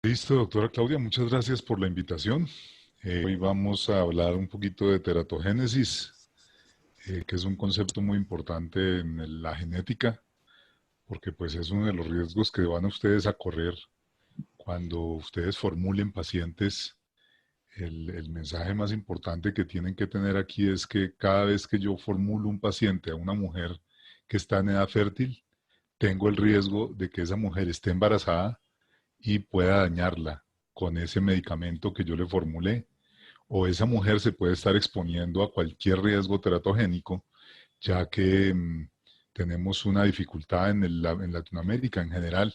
Listo, doctora Claudia, muchas gracias por la invitación. Hoy vamos a hablar un poquito de teratogénesis, que es un concepto muy importante en la genética, porque pues es uno de los riesgos que van a ustedes a correr cuando ustedes formulen pacientes. El mensaje más importante que tienen que tener aquí es que cada vez que yo formulo un paciente a una mujer que está en edad fértil, tengo el riesgo de que esa mujer esté embarazada y pueda dañarla con ese medicamento que yo le formulé, o esa mujer se puede estar exponiendo a cualquier riesgo teratogénico, ya que tenemos una dificultad en Latinoamérica en general,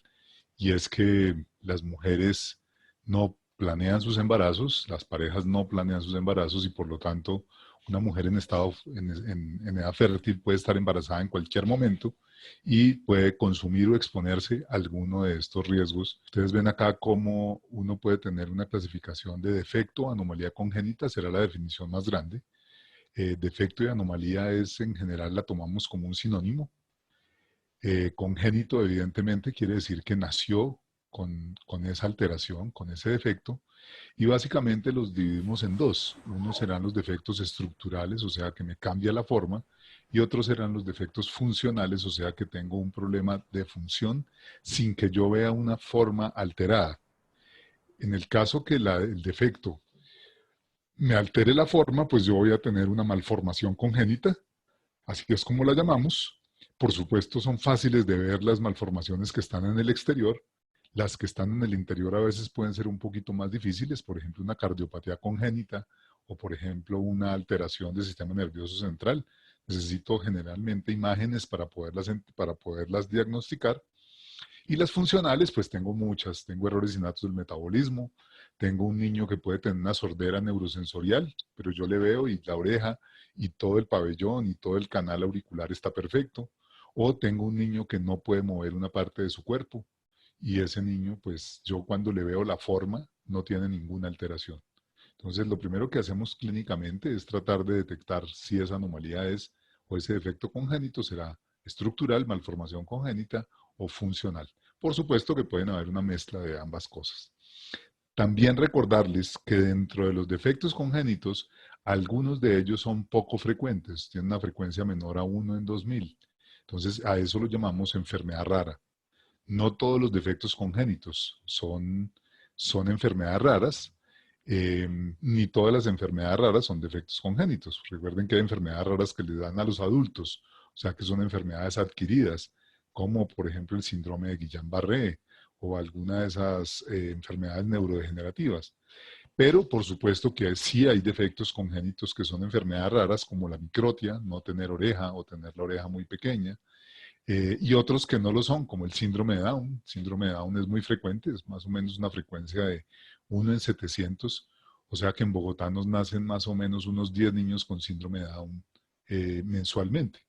y es que las mujeres no planean sus embarazos, las parejas no planean sus embarazos, y por lo tanto una mujer en edad fértil puede estar embarazada en cualquier momento y puede consumir o exponerse a alguno de estos riesgos. Ustedes ven acá cómo uno puede tener una clasificación de defecto, anomalía congénita, será la definición más grande. Defecto y anomalía es, en general, la tomamos como un sinónimo. Congénito, evidentemente, quiere decir que nació con esa alteración, con ese defecto, y básicamente los dividimos en dos. Unos serán los defectos estructurales, o sea que me cambia la forma, y otros serán los defectos funcionales, o sea que tengo un problema de función sin que yo vea una forma alterada. En el caso que el defecto me altere la forma, pues yo voy a tener una malformación congénita, así es como la llamamos. Por supuesto, son fáciles de ver las malformaciones que están en el exterior. Las que están en el interior a veces pueden ser un poquito más difíciles, por ejemplo, una cardiopatía congénita o, por ejemplo, una alteración del sistema nervioso central. Necesito generalmente imágenes para poderlas diagnosticar. Y las funcionales, pues tengo muchas. Tengo errores innatos del metabolismo. Tengo un niño que puede tener una sordera neurosensorial, pero yo le veo y la oreja y todo el pabellón y todo el canal auricular está perfecto. O tengo un niño que no puede mover una parte de su cuerpo y ese niño, pues yo cuando le veo la forma, no tiene ninguna alteración. Entonces, lo primero que hacemos clínicamente es tratar de detectar si esa anomalía es o ese defecto congénito será estructural, malformación congénita o funcional. Por supuesto que pueden haber una mezcla de ambas cosas. También recordarles que dentro de los defectos congénitos, algunos de ellos son poco frecuentes, tienen una frecuencia menor a 1 en 2000. Entonces, a eso lo llamamos enfermedad rara. No todos los defectos congénitos son enfermedades raras, ni todas las enfermedades raras son defectos congénitos. Recuerden que hay enfermedades raras que le dan a los adultos, o sea que son enfermedades adquiridas, como por ejemplo el síndrome de Guillain-Barré o alguna de esas enfermedades neurodegenerativas. Pero por supuesto que sí hay defectos congénitos que son enfermedades raras, como la microtia, no tener oreja o tener la oreja muy pequeña, y otros que no lo son, como el síndrome de Down. El síndrome de Down es muy frecuente, es más o menos una frecuencia de 1 en 700, o sea que en Bogotá nos nacen más o menos unos 10 niños con síndrome de Down mensualmente.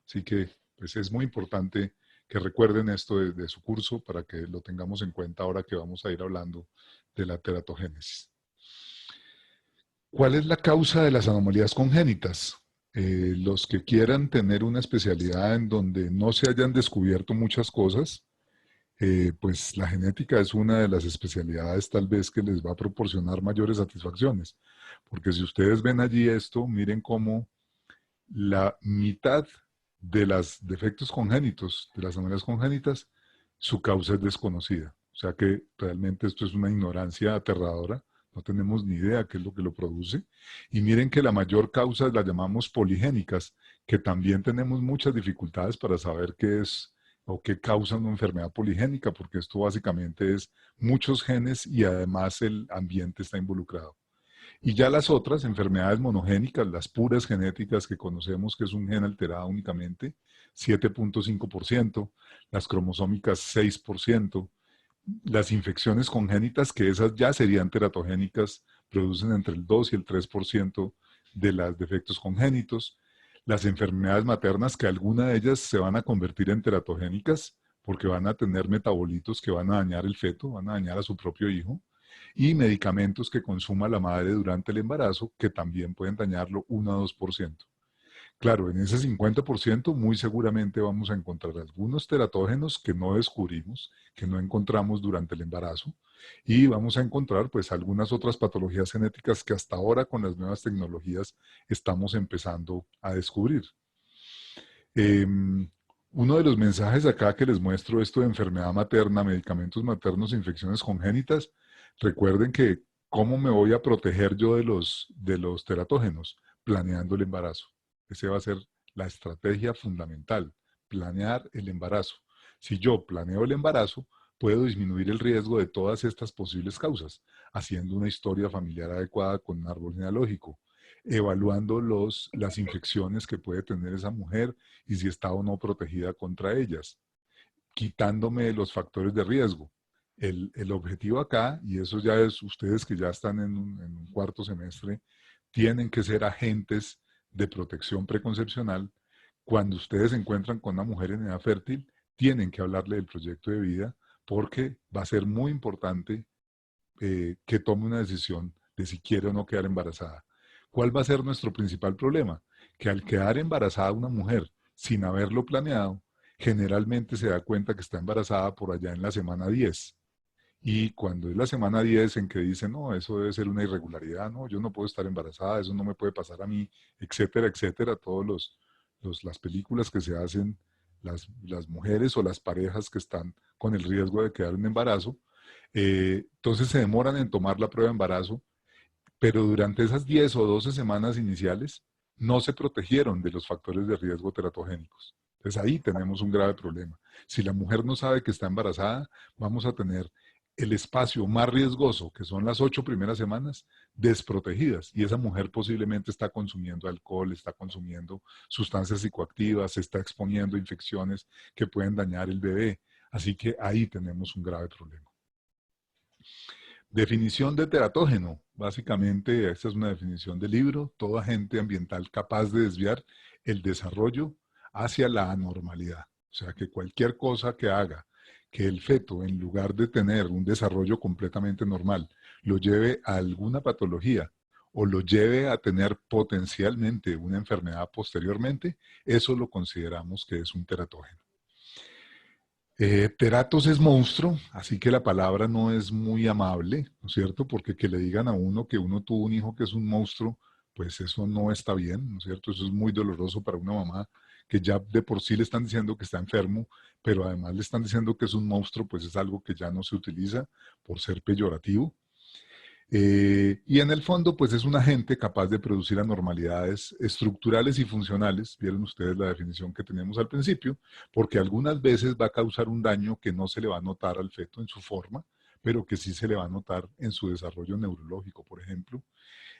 Así que pues es muy importante que recuerden esto de su curso para que lo tengamos en cuenta ahora que vamos a ir hablando de la teratogénesis. ¿Cuál es la causa de las anomalías congénitas? Los que quieran tener una especialidad en donde no se hayan descubierto muchas cosas, pues la genética es una de las especialidades tal vez que les va a proporcionar mayores satisfacciones. Porque si ustedes ven allí esto, miren cómo la mitad de los defectos congénitos, de las anomalías congénitas, su causa es desconocida. O sea que realmente esto es una ignorancia aterradora. No tenemos ni idea qué es lo que lo produce. Y miren que la mayor causa la llamamos poligénicas, que también tenemos muchas dificultades para saber qué es o qué causa una enfermedad poligénica, porque esto básicamente es muchos genes y además el ambiente está involucrado. Y ya las otras enfermedades monogénicas, las puras genéticas que conocemos, que es un gen alterado únicamente, 7,5%, las cromosómicas 6%, las infecciones congénitas, que esas ya serían teratogénicas, producen entre el 2 y el 3% de los defectos congénitos, las enfermedades maternas, que algunas de ellas se van a convertir en teratogénicas, porque van a tener metabolitos que van a dañar el feto, van a dañar a su propio hijo, y medicamentos que consuma la madre durante el embarazo, que también pueden dañarlo 1 a 2%. Claro, en ese 50% muy seguramente vamos a encontrar algunos teratógenos que no descubrimos, que no encontramos durante el embarazo, y vamos a encontrar pues algunas otras patologías genéticas que hasta ahora con las nuevas tecnologías estamos empezando a descubrir. Uno de los mensajes acá que les muestro, esto de enfermedad materna, medicamentos maternos, infecciones congénitas, recuerden que cómo me voy a proteger yo de los teratógenos, planeando el embarazo. Esa va a ser la estrategia fundamental, planear el embarazo. Si yo planeo el embarazo, puedo disminuir el riesgo de todas estas posibles causas, haciendo una historia familiar adecuada con un árbol genealógico, evaluando las infecciones que puede tener esa mujer y si está o no protegida contra ellas, quitándome los factores de riesgo. El objetivo acá, y eso ya es ustedes que ya están en un cuarto semestre, tienen que ser agentes de protección preconcepcional. Cuando ustedes se encuentran con una mujer en edad fértil, tienen que hablarle del proyecto de vida porque va a ser muy importante que tome una decisión de si quiere o no quedar embarazada. ¿Cuál va a ser nuestro principal problema? Que al quedar embarazada una mujer sin haberlo planeado, generalmente se da cuenta que está embarazada por allá en la semana 10. Y cuando es la semana 10 en que dice, no, eso debe ser una irregularidad, no, yo no puedo estar embarazada, eso no me puede pasar a mí, etcétera, etcétera, todas las películas que se hacen las mujeres o las parejas que están con el riesgo de quedar en embarazo, entonces se demoran en tomar la prueba de embarazo, pero durante esas 10 o 12 semanas iniciales no se protegieron de los factores de riesgo teratogénicos. Entonces ahí tenemos un grave problema. Si la mujer no sabe que está embarazada, vamos a tener el espacio más riesgoso, que son las 8 primeras semanas, desprotegidas. Y esa mujer posiblemente está consumiendo alcohol, está consumiendo sustancias psicoactivas, se está exponiendo a infecciones que pueden dañar el bebé. Así que ahí tenemos un grave problema. Definición de teratógeno. Básicamente, esta es una definición del libro. Todo agente ambiental capaz de desviar el desarrollo hacia la anormalidad. O sea, que cualquier cosa que haga que el feto, en lugar de tener un desarrollo completamente normal, lo lleve a alguna patología o lo lleve a tener potencialmente una enfermedad posteriormente, eso lo consideramos que es un teratógeno. Teratos es monstruo, así que la palabra no es muy amable, ¿no es cierto? Porque que le digan a uno que uno tuvo un hijo que es un monstruo, pues eso no está bien, ¿no es cierto? Eso es muy doloroso para una mamá que ya de por sí le están diciendo que está enfermo, pero además le están diciendo que es un monstruo, pues es algo que ya no se utiliza por ser peyorativo. Y en el fondo, pues es un agente capaz de producir anormalidades estructurales y funcionales, vieron ustedes la definición que teníamos al principio, porque algunas veces va a causar un daño que no se le va a notar al feto en su forma, pero que sí se le va a notar en su desarrollo neurológico, por ejemplo.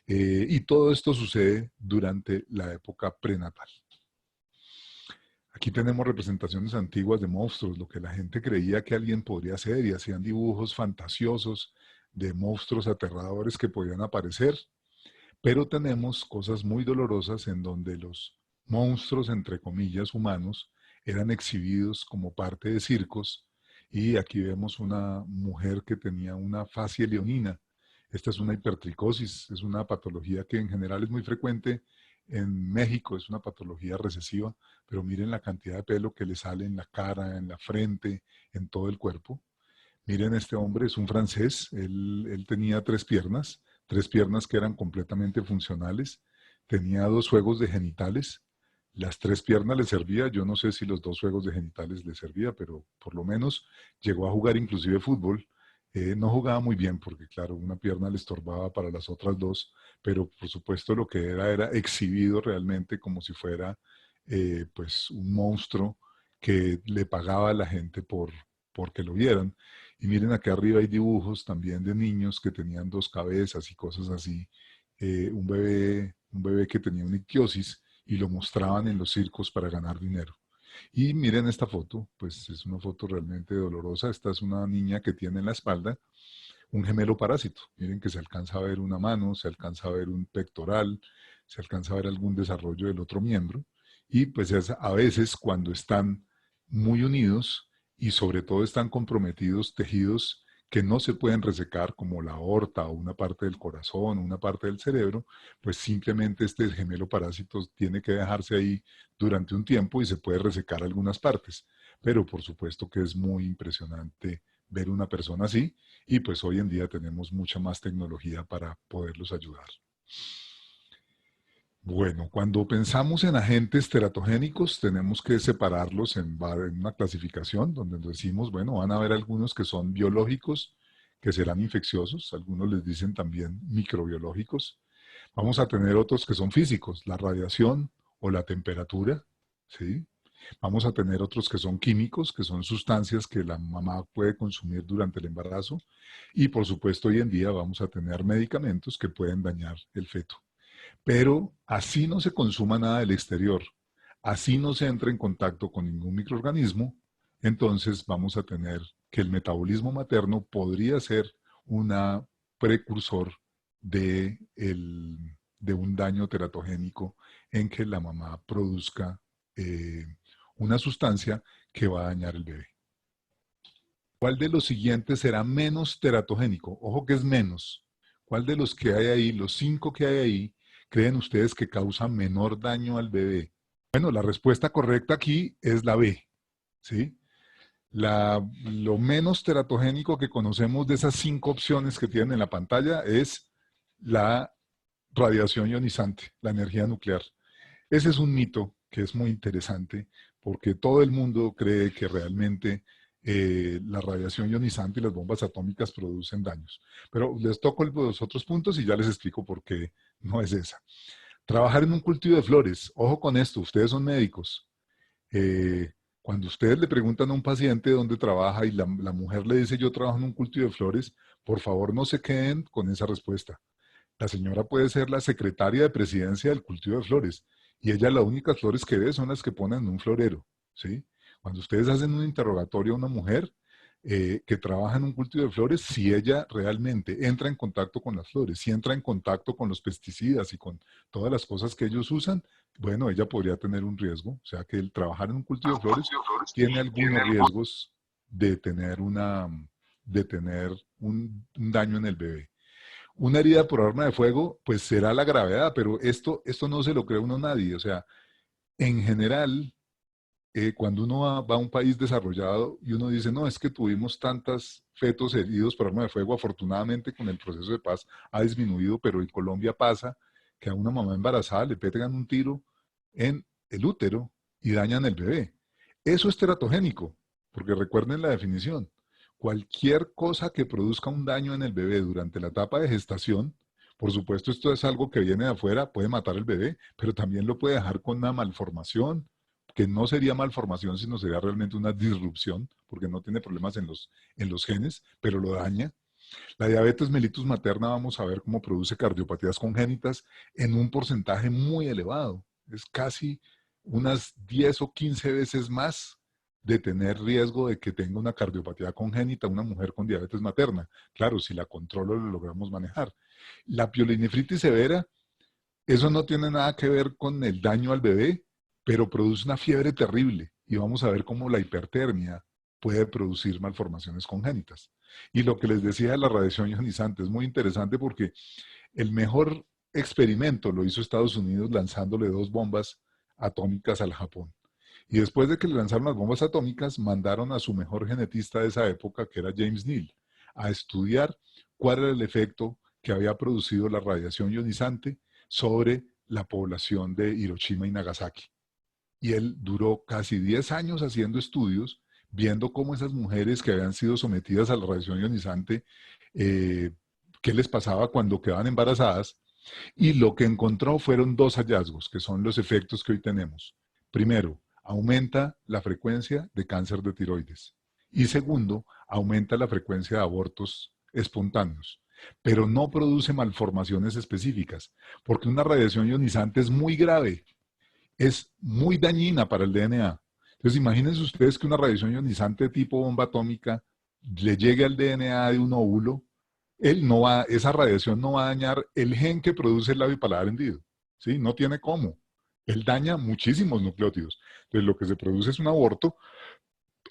Y todo esto sucede durante la época prenatal. Aquí tenemos representaciones antiguas de monstruos, lo que la gente creía que alguien podría hacer, y hacían dibujos fantasiosos de monstruos aterradores que podían aparecer, pero tenemos cosas muy dolorosas en donde los monstruos, entre comillas, humanos, eran exhibidos como parte de circos, y aquí vemos una mujer que tenía una fascia leonina. Esta es una hipertricosis, es una patología que en general es muy frecuente en México, es una patología recesiva, pero miren la cantidad de pelo que le sale en la cara, en la frente, en todo el cuerpo. Miren, este hombre es un francés, él tenía tres piernas que eran completamente funcionales, tenía dos juegos de genitales, las tres piernas le servía, yo no sé si los dos juegos de genitales le servía, pero por lo menos llegó a jugar inclusive fútbol. No jugaba muy bien porque, claro, una pierna le estorbaba para las otras dos, pero por supuesto lo que era exhibido realmente como si fuera pues un monstruo que le pagaba a la gente porque lo vieran. Y miren, acá arriba hay dibujos también de niños que tenían dos cabezas y cosas así. Un bebé que tenía una ictiosis y lo mostraban en los circos para ganar dinero. Y miren esta foto, pues es una foto realmente dolorosa. Esta es una niña que tiene en la espalda un gemelo parásito. Miren que se alcanza a ver una mano, se alcanza a ver un pectoral, se alcanza a ver algún desarrollo del otro miembro. Y pues es a veces cuando están muy unidos y sobre todo están comprometidos tejidos que no se pueden resecar, como la aorta o una parte del corazón o una parte del cerebro, pues simplemente este gemelo parásito tiene que dejarse ahí durante un tiempo y se puede resecar algunas partes. Pero por supuesto que es muy impresionante ver una persona así y pues hoy en día tenemos mucha más tecnología para poderlos ayudar. Bueno, cuando pensamos en agentes teratogénicos, tenemos que separarlos en una clasificación donde decimos, bueno, van a haber algunos que son biológicos, que serán infecciosos, algunos les dicen también microbiológicos. Vamos a tener otros que son físicos, la radiación o la temperatura, ¿sí? Vamos a tener otros que son químicos, que son sustancias que la mamá puede consumir durante el embarazo. Y por supuesto, hoy en día vamos a tener medicamentos que pueden dañar el feto. Pero así no se consuma nada del exterior, así no se entra en contacto con ningún microorganismo, entonces vamos a tener que el metabolismo materno podría ser una precursor de, de un daño teratogénico en que la mamá produzca eh, una sustancia que va a dañar el bebé. ¿Cuál de los siguientes será menos teratogénico? Ojo que es menos. ¿Cuál de los que hay ahí, los 5 que hay ahí, creen ustedes que causa menor daño al bebé? Bueno, la respuesta correcta aquí es la B, ¿sí? Lo menos teratogénico que conocemos de esas 5 opciones que tienen en la pantalla es la radiación ionizante, la energía nuclear. Ese es un mito que es muy interesante porque todo el mundo cree que realmente la radiación ionizante y las bombas atómicas producen daños. Pero les toco los otros puntos y ya les explico por qué no es esa. Trabajar en un cultivo de flores. Ojo con esto, ustedes son médicos. Eh, Cuando ustedes le preguntan a un paciente dónde trabaja y la mujer le dice yo trabajo en un cultivo de flores, por favor no se queden con esa respuesta. La señora puede ser la secretaria de presidencia del cultivo de flores y ella las únicas flores que ve son las que ponen en un florero, ¿sí? Cuando ustedes hacen un interrogatorio a una mujer que trabaja en un cultivo de flores, si ella realmente entra en contacto con las flores, si entra en contacto con los pesticidas y con todas las cosas que ellos usan, bueno, ella podría tener un riesgo. O sea que el trabajar en un cultivo de flores tiene algunos riesgos de tener, un daño en el bebé. Una herida por arma de fuego, pues será la gravedad, pero esto no se lo cree uno a nadie. O sea, en general, cuando uno va a un país desarrollado y uno dice, no, es que tuvimos tantos fetos heridos por arma de fuego, afortunadamente con el proceso de paz ha disminuido, pero en Colombia pasa que a una mamá embarazada le pegan un tiro en el útero y dañan el bebé. Eso es teratogénico, porque recuerden la definición. Cualquier cosa que produzca un daño en el bebé durante la etapa de gestación, por supuesto esto es algo que viene de afuera, puede matar al bebé, pero también lo puede dejar con una malformación, que no sería malformación, sino sería realmente una disrupción, porque no tiene problemas en los genes, pero lo daña. La diabetes mellitus materna vamos a ver cómo produce cardiopatías congénitas en un porcentaje muy elevado. Es casi unas 10 o 15 veces más de tener riesgo de que tenga una cardiopatía congénita una mujer con diabetes materna. Claro, si la controlo lo logramos manejar. La pielonefritis severa, eso no tiene nada que ver con el daño al bebé, pero produce una fiebre terrible y vamos a ver cómo la hipertermia puede producir malformaciones congénitas. Y lo que les decía de la radiación ionizante es muy interesante porque el mejor experimento lo hizo Estados Unidos lanzándole 2 bombas atómicas al Japón. Y después de que le lanzaron las bombas atómicas, mandaron a su mejor genetista de esa época, que era James Neal, a estudiar cuál era el efecto que había producido la radiación ionizante sobre la población de Hiroshima y Nagasaki. Y él duró casi 10 años haciendo estudios, viendo cómo esas mujeres que habían sido sometidas a la radiación ionizante, eh, qué les pasaba cuando quedaban embarazadas. Y lo que encontró fueron 2 hallazgos, que son los efectos que hoy tenemos. Primero, aumenta la frecuencia de cáncer de tiroides. Y segundo, aumenta la frecuencia de abortos espontáneos. Pero no produce malformaciones específicas, porque una radiación ionizante es muy grave, es muy dañina para el DNA. Entonces, imagínense ustedes que una radiación ionizante tipo bomba atómica le llegue al DNA de un óvulo, esa radiación no va a dañar el gen que produce el labio paladar hendido, ¿sí? No tiene cómo. Él daña muchísimos nucleótidos. Entonces, lo que se produce es un aborto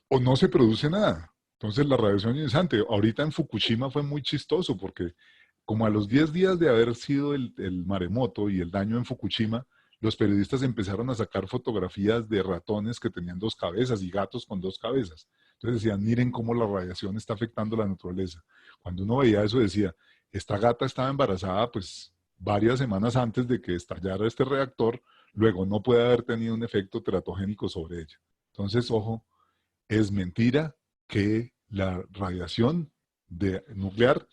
o no se produce nada. Entonces la radiación ionizante, ahorita en Fukushima fue muy chistoso porque como a los 10 días de haber sido el maremoto y el daño en Fukushima, los periodistas empezaron a sacar fotografías de ratones que tenían dos cabezas y gatos con dos cabezas. Entonces decían, miren cómo la radiación está afectando la naturaleza. Cuando uno veía eso decía, esta gata estaba embarazada pues varias semanas antes de que estallara este reactor, luego no puede haber tenido un efecto teratogénico sobre ella. Entonces, ojo, es mentira que la radiación nuclear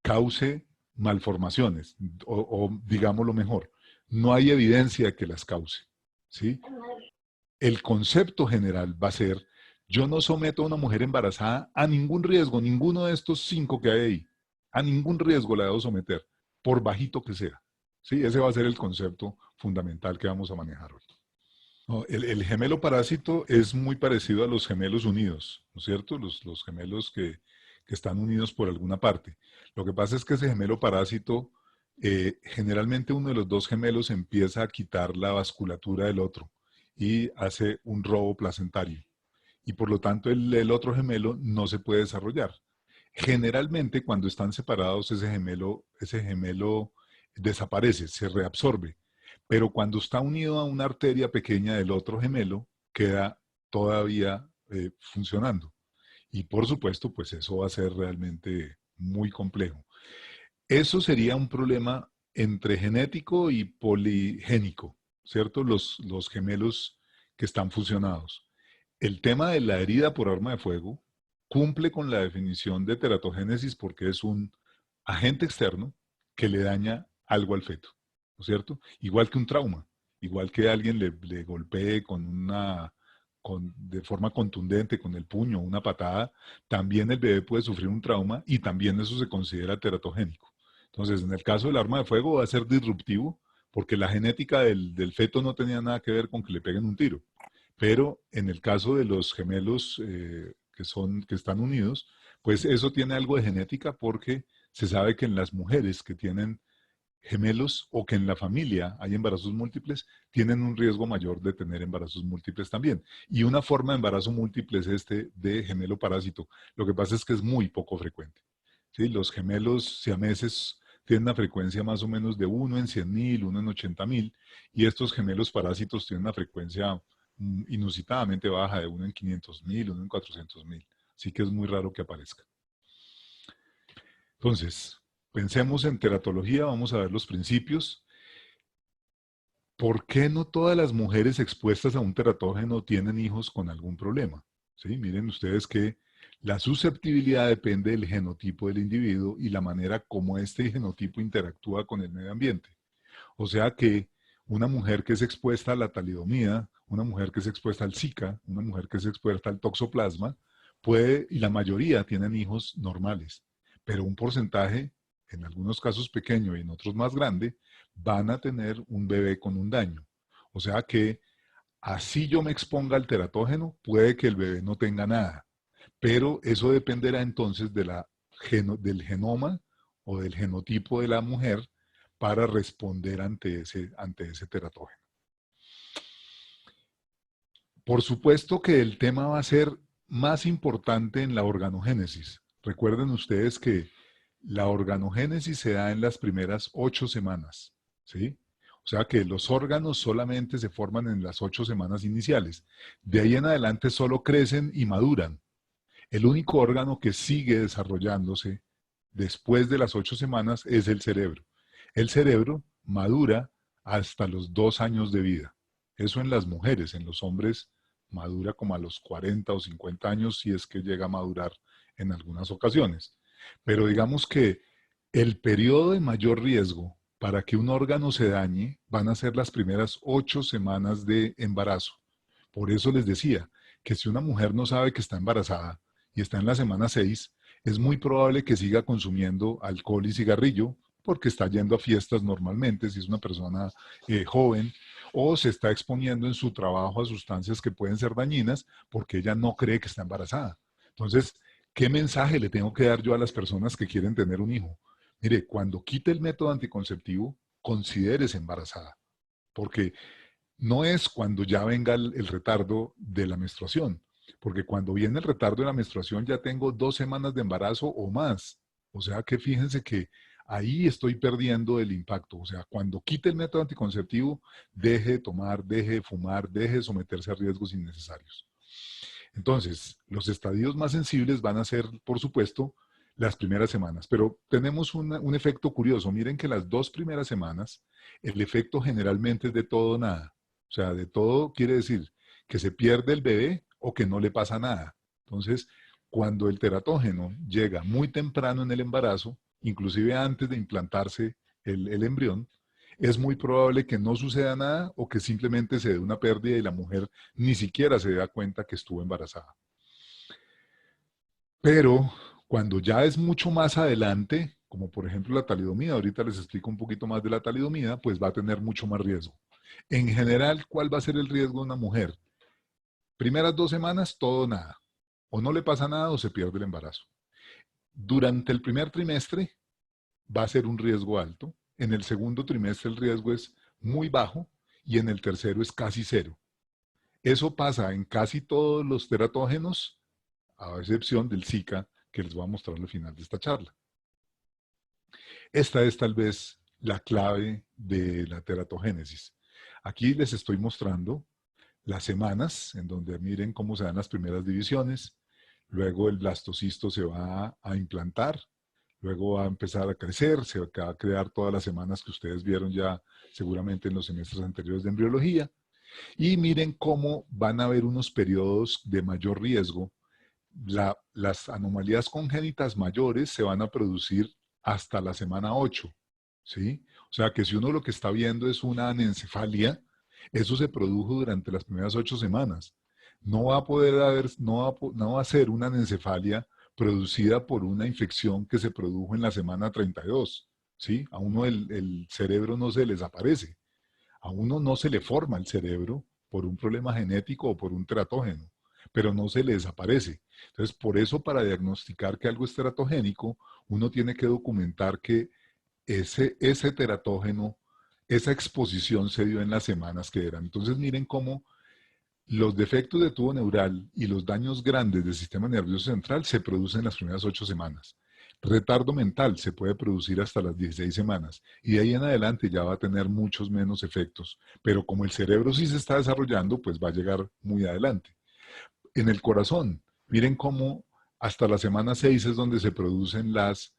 cause malformaciones, o digámoslo mejor, no hay evidencia de que las cause, ¿sí? El concepto general va a ser, yo no someto a una mujer embarazada a ningún riesgo, ninguno de estos 5 que hay ahí, a ningún riesgo la debo someter, por bajito que sea, ¿sí? Ese va a ser el concepto fundamental que vamos a manejar hoy. No, el gemelo parásito es muy parecido a los gemelos unidos, ¿no es cierto? Los gemelos que están unidos por alguna parte. Lo que pasa es que ese gemelo parásito, generalmente uno de los dos gemelos empieza a quitar la vasculatura del otro y hace un robo placentario. Y por lo tanto el otro gemelo no se puede desarrollar. Generalmente cuando están separados ese gemelo desaparece, se reabsorbe, pero cuando está unido a una arteria pequeña del otro gemelo, queda todavía funcionando. Y por supuesto, pues eso va a ser realmente muy complejo. Eso sería un problema entre genético y poligénico, ¿cierto? Los gemelos que están fusionados. El tema de la herida por arma de fuego cumple con la definición de teratogénesis porque es un agente externo que le daña algo al feto, ¿no es cierto? Igual que un trauma, igual que alguien le golpee de forma contundente con el puño o una patada, también el bebé puede sufrir un trauma y también eso se considera teratogénico. Entonces, en el caso del arma de fuego va a ser disruptivo porque la genética del feto no tenía nada que ver con que le peguen un tiro. Pero en el caso de los gemelos que están unidos, pues eso tiene algo de genética porque se sabe que en las mujeres que tienen gemelos o que en la familia hay embarazos múltiples, tienen un riesgo mayor de tener embarazos múltiples también. Y una forma de embarazo múltiple es este de gemelo parásito. Lo que pasa es que es muy poco frecuente. ¿Sí? Los gemelos siameses tienen una frecuencia más o menos de 1 en 100.000, 1 en 80.000, y estos gemelos parásitos tienen una frecuencia inusitada,mente baja de 1 en 500.000, 1 en 400.000. Así que es muy raro que aparezca. Entonces, pensemos en teratología, vamos a ver los principios. ¿Por qué no todas las mujeres expuestas a un teratógeno tienen hijos con algún problema? ¿Sí? Miren ustedes que la susceptibilidad depende del genotipo del individuo y la manera como este genotipo interactúa con el medio ambiente. O sea que una mujer que es expuesta a la talidomida, una mujer que es expuesta al Zika, una mujer que es expuesta al toxoplasma, puede, y la mayoría tienen hijos normales, pero un porcentaje, en algunos casos pequeño y en otros más grande, van a tener un bebé con un daño. O sea que así yo me exponga al teratógeno, puede que el bebé no tenga nada, pero eso dependerá entonces del genoma o del genotipo de la mujer para responder ante ese teratógeno. Por supuesto que el tema va a ser más importante en la organogénesis. Recuerden ustedes que la organogénesis se da en las primeras 8 semanas, ¿sí? O sea que los órganos solamente se forman en las 8 semanas iniciales. De ahí en adelante solo crecen y maduran. El único órgano que sigue desarrollándose después de las 8 semanas es el cerebro. El cerebro madura hasta los 2 años de vida. Eso en las mujeres, en los hombres madura como a los 40 o 50 años si es que llega a madurar en algunas ocasiones. Pero digamos que el periodo de mayor riesgo para que un órgano se dañe van a ser las primeras 8 semanas de embarazo. Por eso les decía que si una mujer no sabe que está embarazada y está en la semana 6, es muy probable que siga consumiendo alcohol y cigarrillo porque está yendo a fiestas normalmente, si es una persona joven, o se está exponiendo en su trabajo a sustancias que pueden ser dañinas porque ella no cree que está embarazada. Entonces, ¿qué mensaje le tengo que dar yo a las personas que quieren tener un hijo? Mire, cuando quite el método anticonceptivo, considérese embarazada, porque no es cuando ya venga el retardo de la menstruación, porque cuando viene el retardo de la menstruación ya tengo 2 semanas de embarazo o más. O sea que fíjense que ahí estoy perdiendo el impacto. O sea, cuando quite el método anticonceptivo, deje de tomar, deje de fumar, deje de someterse a riesgos innecesarios. Entonces, los estadios más sensibles van a ser, por supuesto, las primeras semanas, pero tenemos un efecto curioso. Miren que las 2 primeras semanas, el efecto generalmente es de todo o nada. O sea, de todo quiere decir que se pierde el bebé o que no le pasa nada. Entonces, cuando el teratógeno llega muy temprano en el embarazo, inclusive antes de implantarse el embrión, es muy probable que no suceda nada o que simplemente se dé una pérdida y la mujer ni siquiera se da cuenta que estuvo embarazada. Pero cuando ya es mucho más adelante, como por ejemplo la talidomida, ahorita les explico un poquito más de la talidomida, pues va a tener mucho más riesgo. En general, ¿cuál va a ser el riesgo de una mujer? Primeras 2 semanas, todo o nada. O no le pasa nada o se pierde el embarazo. Durante el primer trimestre va a ser un riesgo alto. En el segundo trimestre el riesgo es muy bajo y en el tercero es casi cero. Eso pasa en casi todos los teratógenos, a excepción del Zika, que les voy a mostrar al final de esta charla. Esta es tal vez la clave de la teratogénesis. Aquí les estoy mostrando las semanas en donde miren cómo se dan las primeras divisiones, luego el blastocisto se va a implantar, luego va a empezar a crecer, se va a crear todas las semanas que ustedes vieron ya seguramente en los semestres anteriores de embriología, y miren cómo van a haber unos periodos de mayor riesgo. Las anomalías congénitas mayores se van a producir hasta la semana 8, ¿sí? O sea que si uno lo que está viendo es una anencefalia, eso se produjo durante las primeras 8 semanas. No va a poder haber, no va a ser una anencefalia producida por una infección que se produjo en la semana 32, ¿sí? A uno el cerebro no se les aparece. A uno no se le forma el cerebro por un problema genético o por un teratógeno, pero no se le desaparece. Entonces, por eso para diagnosticar que algo es teratogénico, uno tiene que documentar que ese teratógeno, esa exposición se dio en las semanas que eran. Entonces, miren cómo los defectos de tubo neural y los daños grandes del sistema nervioso central se producen en las primeras 8 semanas. Retardo mental se puede producir hasta las 16 semanas y de ahí en adelante ya va a tener muchos menos efectos, pero como el cerebro sí se está desarrollando, pues va a llegar muy adelante. En el corazón, miren cómo hasta la semana 6 es donde se producen las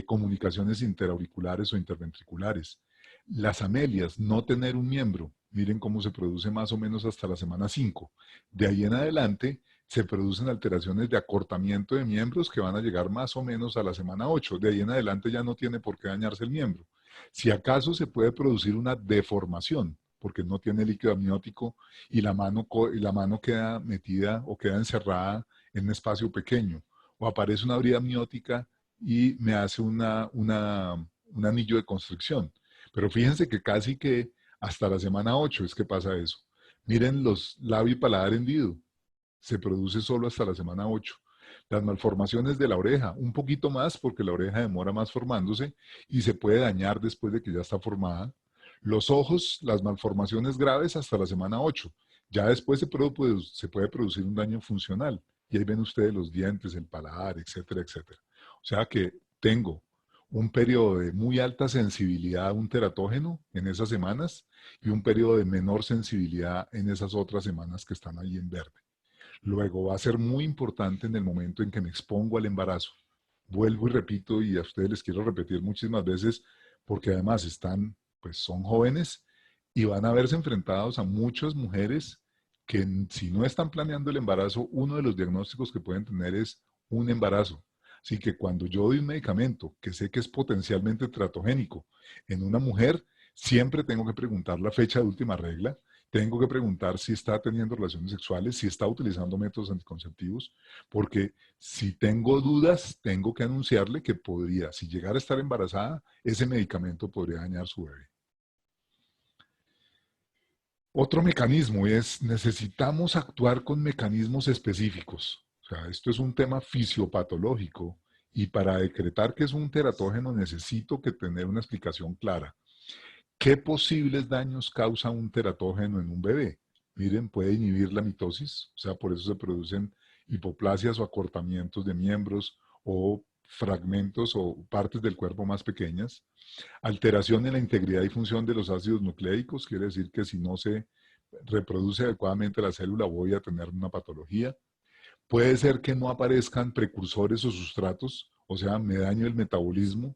comunicaciones interauriculares o interventriculares. Las amelias, no tener un miembro, miren cómo se produce más o menos hasta la semana 5. De ahí en adelante se producen alteraciones de acortamiento de miembros que van a llegar más o menos a la semana 8. De ahí en adelante ya no tiene por qué dañarse el miembro. Si acaso se puede producir una deformación, porque no tiene líquido amniótico y la mano queda metida o queda encerrada en un espacio pequeño, o aparece una brida amniótica y me hace un anillo de constricción. Pero fíjense que casi que hasta la semana 8 es que pasa eso. Miren los labio y paladar hendido, se produce solo hasta la semana 8. Las malformaciones de la oreja, un poquito más porque la oreja demora más formándose y se puede dañar después de que ya está formada. Los ojos, las malformaciones graves hasta la semana 8. Ya después se puede producir un daño funcional. Y ahí ven ustedes los dientes, el paladar, etcétera, etcétera. O sea que tengo un periodo de muy alta sensibilidad a un teratógeno en esas semanas y un periodo de menor sensibilidad en esas otras semanas que están ahí en verde. Luego va a ser muy importante en el momento en que me expongo al embarazo. Vuelvo y repito, y a ustedes les quiero repetir muchísimas veces, porque además pues son jóvenes y van a verse enfrentados a muchas mujeres que si no están planeando el embarazo, uno de los diagnósticos que pueden tener es un embarazo. Así que cuando yo doy un medicamento que sé que es potencialmente teratogénico en una mujer, siempre tengo que preguntar la fecha de última regla, tengo que preguntar si está teniendo relaciones sexuales, si está utilizando métodos anticonceptivos, porque si tengo dudas, tengo que anunciarle que podría, si llegara a estar embarazada, ese medicamento podría dañar su bebé. Otro mecanismo es, necesitamos actuar con mecanismos específicos. O sea, esto es un tema fisiopatológico y para decretar que es un teratógeno necesito que tener una explicación clara. ¿Qué posibles daños causa un teratógeno en un bebé? Miren, puede inhibir la mitosis, o sea, por eso se producen hipoplasias o acortamientos de miembros o fragmentos o partes del cuerpo más pequeñas. Alteración en la integridad y función de los ácidos nucleicos, quiere decir que si no se reproduce adecuadamente la célula voy a tener una patología. Puede ser que no aparezcan precursores o sustratos, o sea, me daño el metabolismo.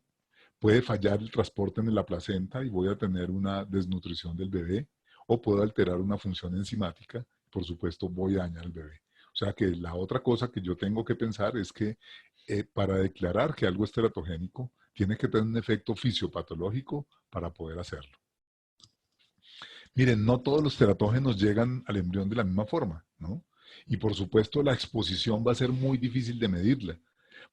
Puede fallar el transporte en la placenta y voy a tener una desnutrición del bebé, o puedo alterar una función enzimática, por supuesto voy a dañar al bebé. O sea que la otra cosa que yo tengo que pensar es que para declarar que algo es teratogénico, tiene que tener un efecto fisiopatológico para poder hacerlo. Miren, no todos los teratógenos llegan al embrión de la misma forma, ¿no? Y por supuesto la exposición va a ser muy difícil de medirla,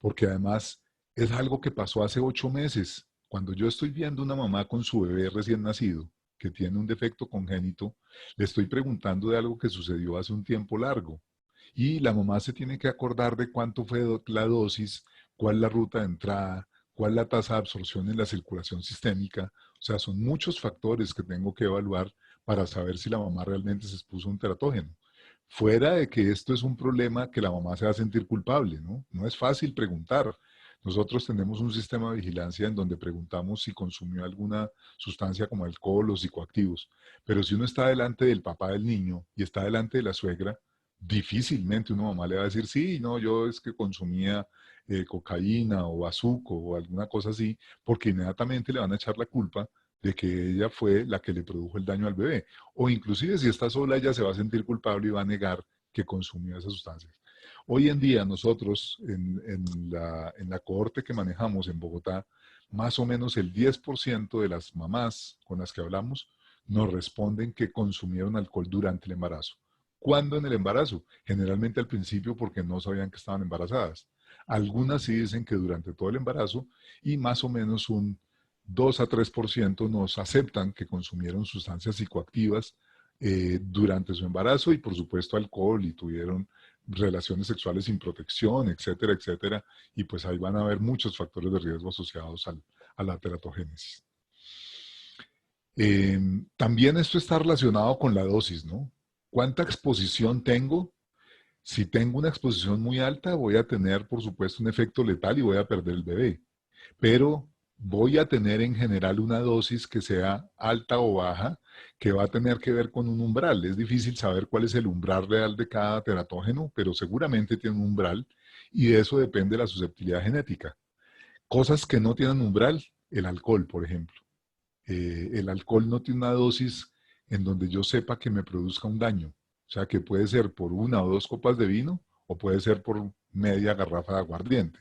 porque además es algo que pasó hace 8 meses. Cuando yo estoy viendo una mamá con su bebé recién nacido, que tiene un defecto congénito, le estoy preguntando de algo que sucedió hace un tiempo largo. Y la mamá se tiene que acordar de cuánto fue la dosis, cuál es la ruta de entrada, cuál es la tasa de absorción en la circulación sistémica. O sea, son muchos factores que tengo que evaluar para saber si la mamá realmente se expuso a un teratógeno. Fuera de que esto es un problema que la mamá se va a sentir culpable, ¿no? No es fácil preguntar. Nosotros tenemos un sistema de vigilancia en donde preguntamos si consumió alguna sustancia como alcohol o psicoactivos. Pero si uno está delante del papá del niño y está delante de la suegra, difícilmente una mamá le va a decir, sí, no, yo es que consumía cocaína o bazuco o alguna cosa así, porque inmediatamente le van a echar la culpa de que ella fue la que le produjo el daño al bebé. O inclusive si está sola, ella se va a sentir culpable y va a negar que consumió esas sustancias. Hoy en día nosotros en la cohorte que manejamos en Bogotá, más o menos el 10% de las mamás con las que hablamos nos responden que consumieron alcohol durante el embarazo. ¿Cuándo en el embarazo? Generalmente al principio porque no sabían que estaban embarazadas. Algunas sí dicen que durante todo el embarazo y más o menos un 2 a 3% nos aceptan que consumieron sustancias psicoactivas durante su embarazo y por supuesto alcohol y tuvieron relaciones sexuales sin protección, etcétera, etcétera. Y pues ahí van a haber muchos factores de riesgo asociados a la teratogénesis. También esto está relacionado con la dosis, ¿no? ¿Cuánta exposición tengo? Si tengo una exposición muy alta, voy a tener, por supuesto, un efecto letal y voy a perder el bebé. Pero voy a tener en general una dosis que sea alta o baja, que va a tener que ver con un umbral. Es difícil saber cuál es el umbral real de cada teratógeno, pero seguramente tiene un umbral y de eso depende la susceptibilidad genética. Cosas que no tienen umbral, el alcohol, por ejemplo. El alcohol no tiene una dosis en donde yo sepa que me produzca un daño. O sea, que puede ser por 1 o 2 copas de vino o puede ser por media garrafa de aguardiente.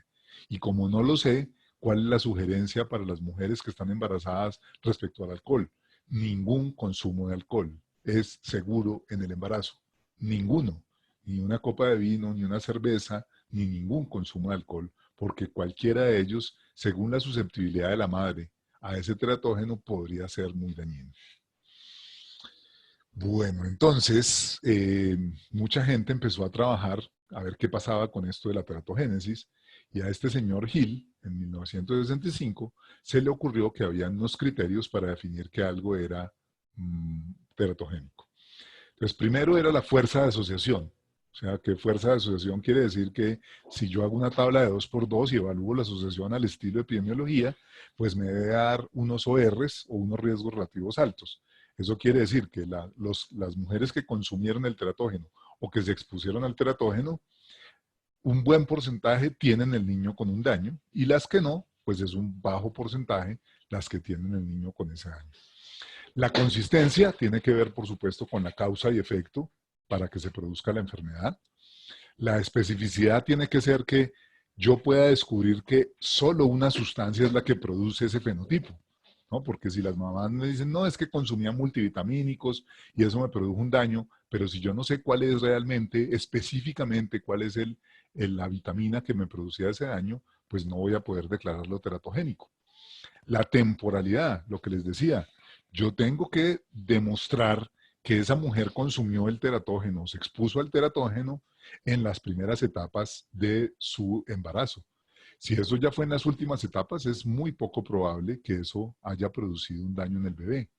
Y como no lo sé, ¿cuál es la sugerencia para las mujeres que están embarazadas respecto al alcohol? Ningún consumo de alcohol es seguro en el embarazo. Ninguno. Ni una copa de vino, ni una cerveza, ni ningún consumo de alcohol, porque cualquiera de ellos, según la susceptibilidad de la madre a ese teratógeno, podría ser muy dañino. Bueno, entonces, mucha gente empezó a trabajar a ver qué pasaba con esto de la teratogénesis, y a este señor Hill, en 1965, se le ocurrió que había unos criterios para definir que algo era teratogénico. Entonces, primero era la fuerza de asociación. O sea, que fuerza de asociación quiere decir que si yo hago una tabla de 2 por 2 y evalúo la asociación al estilo de epidemiología, pues me debe dar unos ORs o unos riesgos relativos altos. Eso quiere decir que las mujeres que consumieron el teratógeno o que se expusieron al teratógeno, un buen porcentaje tienen el niño con un daño y las que no, pues es un bajo porcentaje las que tienen el niño con ese daño. La consistencia tiene que ver, por supuesto, con la causa y efecto para que se produzca la enfermedad. La especificidad tiene que ser que yo pueda descubrir que solo una sustancia es la que produce ese fenotipo, ¿no? Porque si las mamás me dicen, no, es que consumía multivitamínicos y eso me produjo un daño, pero si yo no sé cuál es realmente, específicamente cuál es la vitamina que me producía ese daño, pues no voy a poder declararlo teratogénico. La temporalidad, lo que les decía, yo tengo que demostrar que esa mujer consumió el teratógeno, se expuso al teratógeno en las primeras etapas de su embarazo. Si eso ya fue en las últimas etapas, es muy poco probable que eso haya producido un daño en el bebé.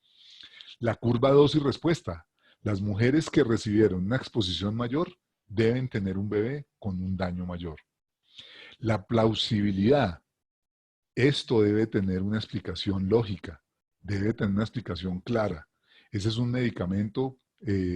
La curva dosis-respuesta. Las mujeres que recibieron una exposición mayor deben tener un bebé con un daño mayor. La plausibilidad, esto debe tener una explicación lógica, debe tener una explicación clara. Ese es un medicamento,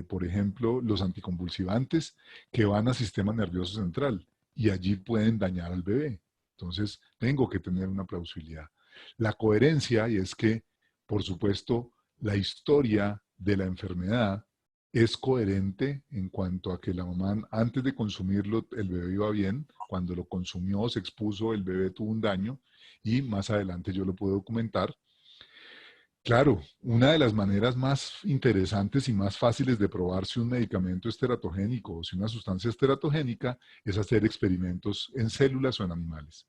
por ejemplo, los anticonvulsivantes que van al sistema nervioso central y allí pueden dañar al bebé. Entonces, tengo que tener una plausibilidad. La coherencia, y es que, por supuesto, la historia de la enfermedad es coherente en cuanto a que la mamá antes de consumirlo el bebé iba bien, cuando lo consumió, se expuso, el bebé tuvo un daño y más adelante yo lo puedo documentar. Claro, una de las maneras más interesantes y más fáciles de probar si un medicamento es teratogénico o si una sustancia es teratogénica es hacer experimentos en células o en animales.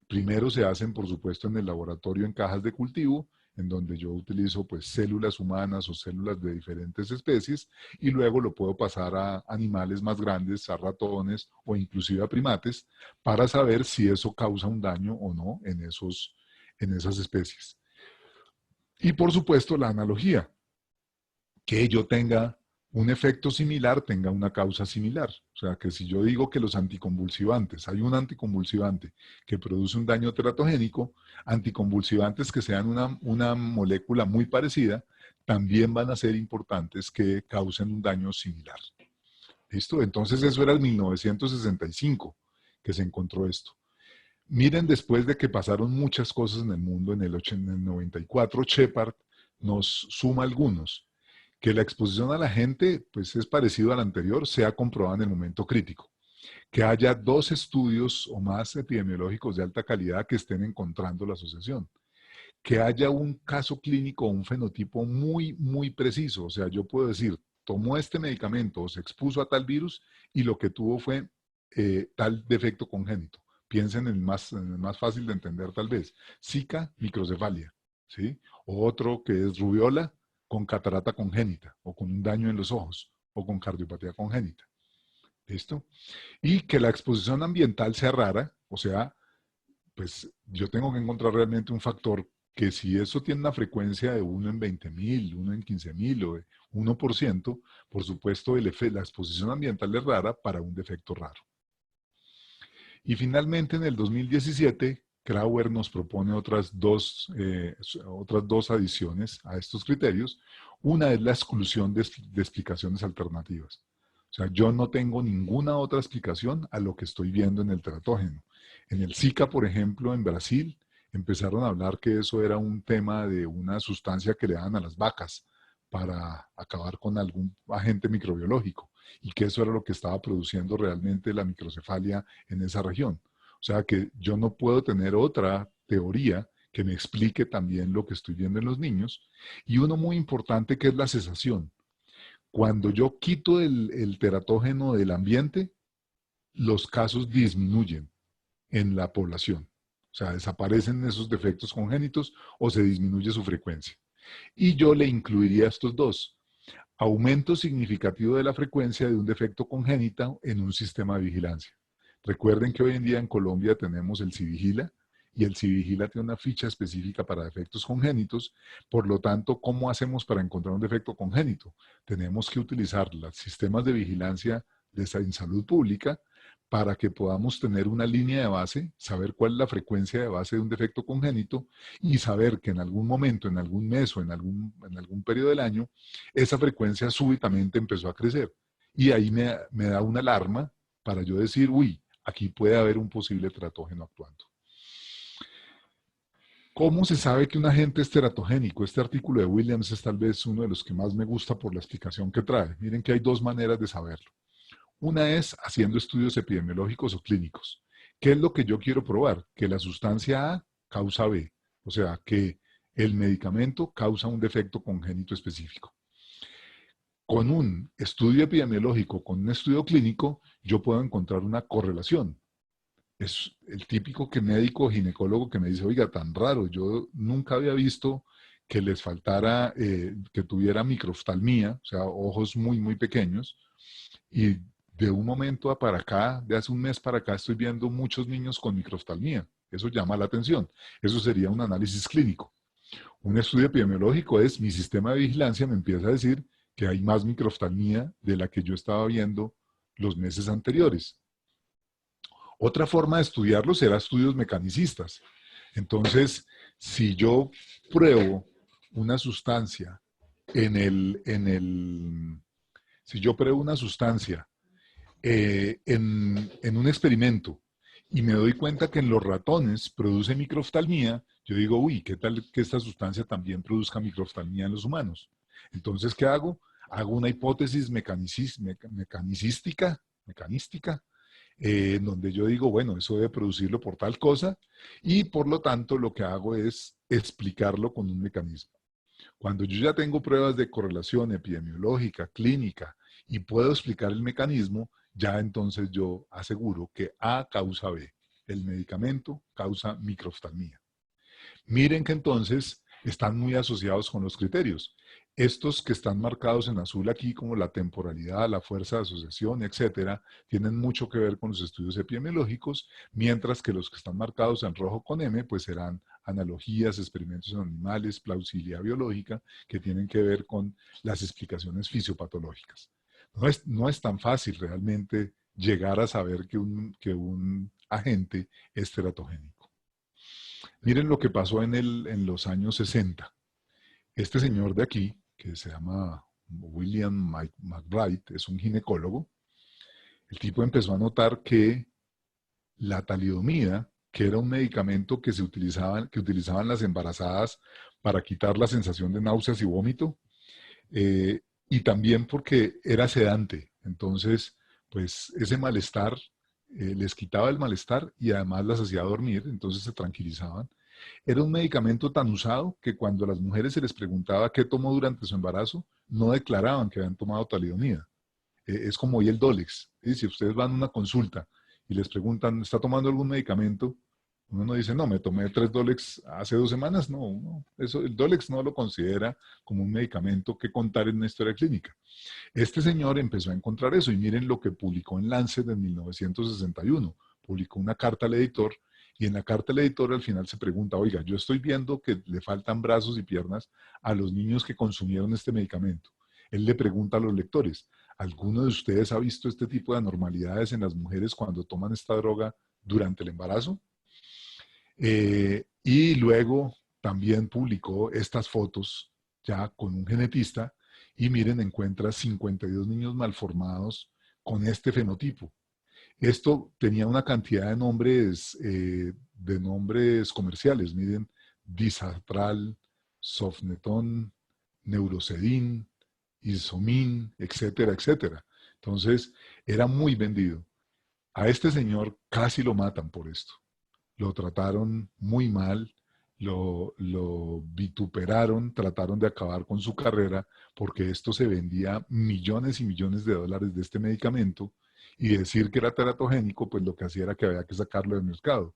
Primero se hacen, por supuesto, en el laboratorio en cajas de cultivo, en donde yo utilizo pues células humanas o células de diferentes especies, y luego lo puedo pasar a animales más grandes, a ratones o inclusive a primates, para saber si eso causa un daño o no en esas especies. Y por supuesto la analogía, que yo tenga un efecto similar, tenga una causa similar. O sea, que si yo digo que los anticonvulsivantes, hay un anticonvulsivante que produce un daño teratogénico, anticonvulsivantes que sean una molécula muy parecida, también van a ser importantes que causen un daño similar. ¿Listo? Entonces eso era en 1965 que se encontró esto. Miren, después de que pasaron muchas cosas en el mundo, en el 94, Shepard nos suma algunos. Que la exposición a la gente pues, es parecido al anterior, se ha comprobado en el momento crítico. Que haya 2 estudios o más epidemiológicos de alta calidad que estén encontrando la asociación. Que haya un caso clínico o un fenotipo muy, muy preciso. O sea, yo puedo decir, tomó este medicamento o se expuso a tal virus y lo que tuvo fue tal defecto congénito. Piensen en el más fácil de entender tal vez. Zika, microcefalia, ¿sí? O otro que es rubiola con catarata congénita o con un daño en los ojos o con cardiopatía congénita. ¿Listo? Y que la exposición ambiental sea rara, o sea, pues yo tengo que encontrar realmente un factor que si eso tiene una frecuencia de 1 en 20.000, 1 en 15.000 o de 1%, por supuesto la exposición ambiental es rara para un defecto raro. Y finalmente en el 2017, Krauer nos propone otras dos adiciones a estos criterios. Una es la exclusión de explicaciones alternativas. O sea, yo no tengo ninguna otra explicación a lo que estoy viendo en el teratógeno. En el Zika, por ejemplo, en Brasil, empezaron a hablar que eso era un tema de una sustancia que le dan a las vacas para acabar con algún agente microbiológico y que eso era lo que estaba produciendo realmente la microcefalia en esa región. O sea que yo no puedo tener otra teoría que me explique también lo que estoy viendo en los niños. Y uno muy importante que es la cesación. Cuando yo quito el teratógeno del ambiente, los casos disminuyen en la población. O sea, desaparecen esos defectos congénitos o se disminuye su frecuencia. Y yo le incluiría estos dos. Aumento significativo de la frecuencia de un defecto congénito en un sistema de vigilancia. Recuerden que hoy en día en Colombia tenemos el Civigila y el Civigila tiene una ficha específica para defectos congénitos. Por lo tanto, ¿cómo hacemos para encontrar un defecto congénito? Tenemos que utilizar los sistemas de vigilancia en salud pública para que podamos tener una línea de base, saber cuál es la frecuencia de base de un defecto congénito y saber que en algún momento, en algún mes o en algún periodo del año, esa frecuencia súbitamente empezó a crecer. Y ahí me da una alarma para yo decir, uy, aquí puede haber un posible teratógeno actuando. ¿Cómo se sabe que un agente es teratogénico? Este artículo de Williams es tal vez uno de los que más me gusta por la explicación que trae. Miren que hay 2 maneras de saberlo. Una es haciendo estudios epidemiológicos o clínicos. ¿Qué es lo que yo quiero probar? Que la sustancia A causa B. O sea, que el medicamento causa un defecto congénito específico. Con un estudio epidemiológico, con un estudio clínico, yo puedo encontrar una correlación. Es el típico médico o ginecólogo que me dice, oiga, tan raro, yo nunca había visto que les faltara, que tuviera microftalmía, o sea, ojos muy, muy pequeños, y de un momento para acá, de hace un mes para acá, estoy viendo muchos niños con microftalmía. Eso llama la atención. Eso sería un análisis clínico. Un estudio epidemiológico es, mi sistema de vigilancia me empieza a decir que hay más microftalmía de la que yo estaba viendo los meses anteriores. Otra forma de estudiarlo será estudios mecanicistas. Entonces, si yo pruebo una sustancia si yo pruebo una sustancia en un experimento y me doy cuenta que en los ratones produce microftalmía, yo digo, uy, ¿qué tal que esta sustancia también produzca microftalmía en los humanos? Entonces, ¿qué hago? Hago una hipótesis mecanística, en donde yo digo, bueno, eso debe producirlo por tal cosa, y por lo tanto lo que hago es explicarlo con un mecanismo. Cuando yo ya tengo pruebas de correlación epidemiológica, clínica, y puedo explicar el mecanismo, ya entonces yo aseguro que A causa B. El medicamento causa microftalmía. Miren que entonces están muy asociados con los criterios. Estos que están marcados en azul aquí, como la temporalidad, la fuerza de asociación, etcétera, tienen mucho que ver con los estudios epidemiológicos, mientras que los que están marcados en rojo con M, pues serán analogías, experimentos en animales, plausibilidad biológica, que tienen que ver con las explicaciones fisiopatológicas. No es tan fácil realmente llegar a saber que un agente es teratogénico. Miren lo que pasó en los años 60. Este señor de aquí, que se llama William McBride, es un ginecólogo. El tipo empezó a notar que la talidomida, que era un medicamento que utilizaban las embarazadas para quitar la sensación de náuseas y vómito, y también porque era sedante. Entonces, pues ese malestar les quitaba el malestar y además las hacía dormir, entonces se tranquilizaban. Era un medicamento tan usado que cuando a las mujeres se les preguntaba qué tomó durante su embarazo, no declaraban que habían tomado talidomida. Es como hoy el Dolex. Si ustedes van a una consulta y les preguntan, ¿está tomando algún medicamento? Uno no dice, no, me tomé 3 Dolex hace 2 semanas. No, eso, el Dolex no lo considera como un medicamento que contar en una historia clínica. Este señor empezó a encontrar eso y miren lo que publicó en Lancet en 1961. Publicó una carta al editor y en la carta al editor al final se pregunta, oiga, yo estoy viendo que le faltan brazos y piernas a los niños que consumieron este medicamento. Él le pregunta a los lectores, ¿alguno de ustedes ha visto este tipo de anormalidades en las mujeres cuando toman esta droga durante el embarazo? Y luego también publicó estas fotos ya con un genetista y miren, encuentra 52 niños malformados con este fenotipo. Esto tenía una cantidad de nombres comerciales, miren, Disatral, Sofneton, Neurocedin, Isomin, etcétera, etcétera. Entonces, era muy vendido. A este señor casi lo matan por esto. Lo trataron muy mal, lo vituperaron, trataron de acabar con su carrera porque esto se vendía millones y millones de dólares de este medicamento y decir que era teratogénico, pues lo que hacía era que había que sacarlo del mercado.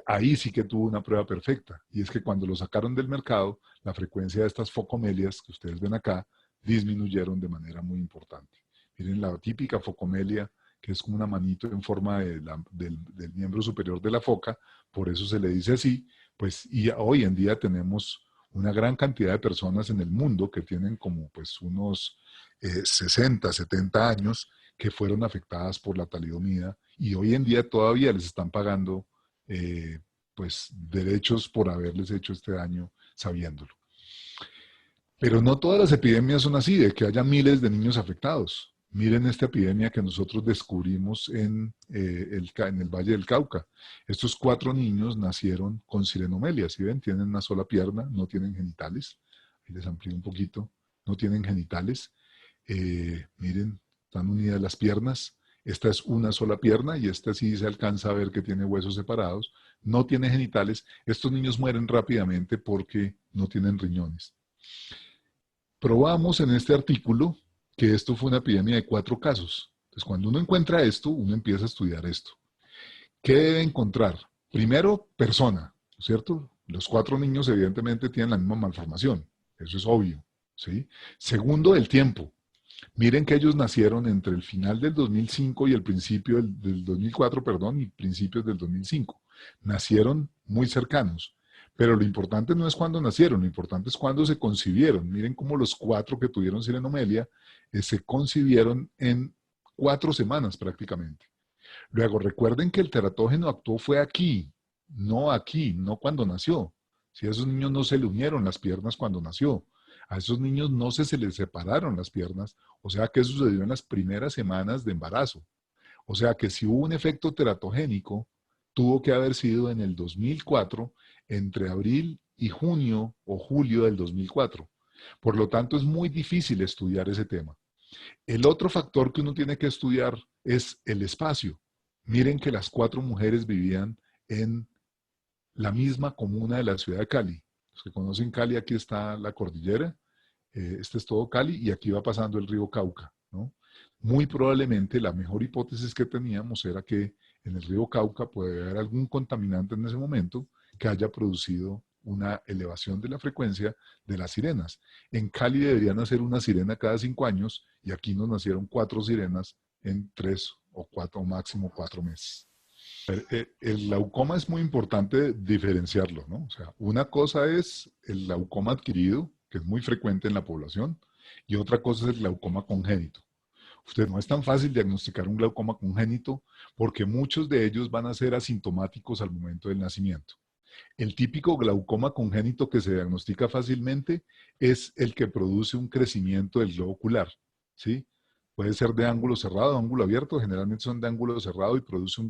Ahí sí que tuvo una prueba perfecta y es que cuando lo sacaron del mercado, la frecuencia de estas focomelias que ustedes ven acá disminuyeron de manera muy importante. Miren la típica focomelia, que es como una manito en forma del miembro superior de la foca, por eso se le dice así, pues y hoy en día tenemos una gran cantidad de personas en el mundo que tienen como pues unos 60, 70 años que fueron afectadas por la talidomida y hoy en día todavía les están pagando pues derechos por haberles hecho este daño sabiéndolo. Pero no todas las epidemias son así, de que haya miles de niños afectados. Miren esta epidemia que nosotros descubrimos en el Valle del Cauca. Estos 4 niños nacieron con sirenomelia, ¿sí ven? Tienen una sola pierna, no tienen genitales. Ahí les amplío un poquito. No tienen genitales. Miren, están unidas las piernas. Esta es una sola pierna y esta sí se alcanza a ver que tiene huesos separados. No tiene genitales. Estos niños mueren rápidamente porque no tienen riñones. Probamos en este artículo que esto fue una epidemia de 4 casos. Entonces, cuando uno encuentra esto, uno empieza a estudiar esto. ¿Qué debe encontrar? Primero, persona, ¿cierto? Los 4 niños evidentemente tienen la misma malformación, eso es obvio, ¿sí? Segundo, el tiempo. Miren que ellos nacieron entre el final del 2005 y el principio del 2004, perdón, y principios del 2005. Nacieron muy cercanos, Pero lo importante no es cuándo nacieron, lo importante es cuándo se concibieron. Miren cómo los 4 que tuvieron sirenomelia se concibieron en 4 semanas prácticamente. Luego, recuerden que el teratógeno actuó fue aquí, no cuando nació. Si a esos niños no se le unieron las piernas cuando nació, a esos niños no se les separaron las piernas, o sea que sucedió en las primeras semanas de embarazo. O sea que si hubo un efecto teratogénico, tuvo que haber sido en el 2004, entre abril y junio o julio del 2004. Por lo tanto, es muy difícil estudiar ese tema. El otro factor que uno tiene que estudiar es el espacio. Miren que las 4 mujeres vivían en la misma comuna de la ciudad de Cali. Los que conocen Cali, aquí está la cordillera, este es todo Cali y aquí va pasando el río Cauca, ¿no? Muy probablemente la mejor hipótesis que teníamos era que en el río Cauca puede haber algún contaminante en ese momento que haya producido una elevación de la frecuencia de las sirenas. En Cali deberían nacer una sirena cada 5 años y aquí nos nacieron 4 sirenas en 3 o 4 o máximo 4 meses. El glaucoma es muy importante diferenciarlo, ¿no? O sea, una cosa es el glaucoma adquirido, que es muy frecuente en la población, y otra cosa es el glaucoma congénito. Usted no es tan fácil diagnosticar un glaucoma congénito porque muchos de ellos van a ser asintomáticos al momento del nacimiento. El típico glaucoma congénito que se diagnostica fácilmente es el que produce un crecimiento del globo ocular, ¿sí? Puede ser de ángulo cerrado, ángulo abierto, generalmente son de ángulo cerrado y produce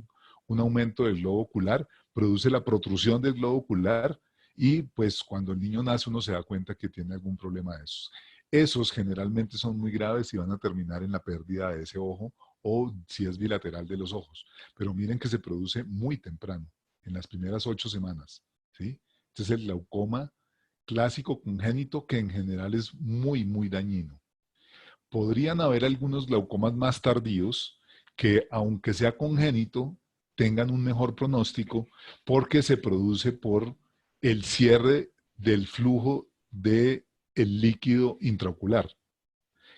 un aumento del globo ocular, produce la protrusión del globo ocular y pues cuando el niño nace uno se da cuenta que tiene algún problema de esos. Esos generalmente son muy graves y van a terminar en la pérdida de ese ojo o si es bilateral de los ojos. Pero miren que se produce muy temprano, en las primeras 8 semanas, ¿sí? Este es el glaucoma clásico congénito que en general es muy, muy dañino. Podrían haber algunos glaucomas más tardíos que, aunque sea congénito, tengan un mejor pronóstico porque se produce por el cierre del flujo del líquido intraocular,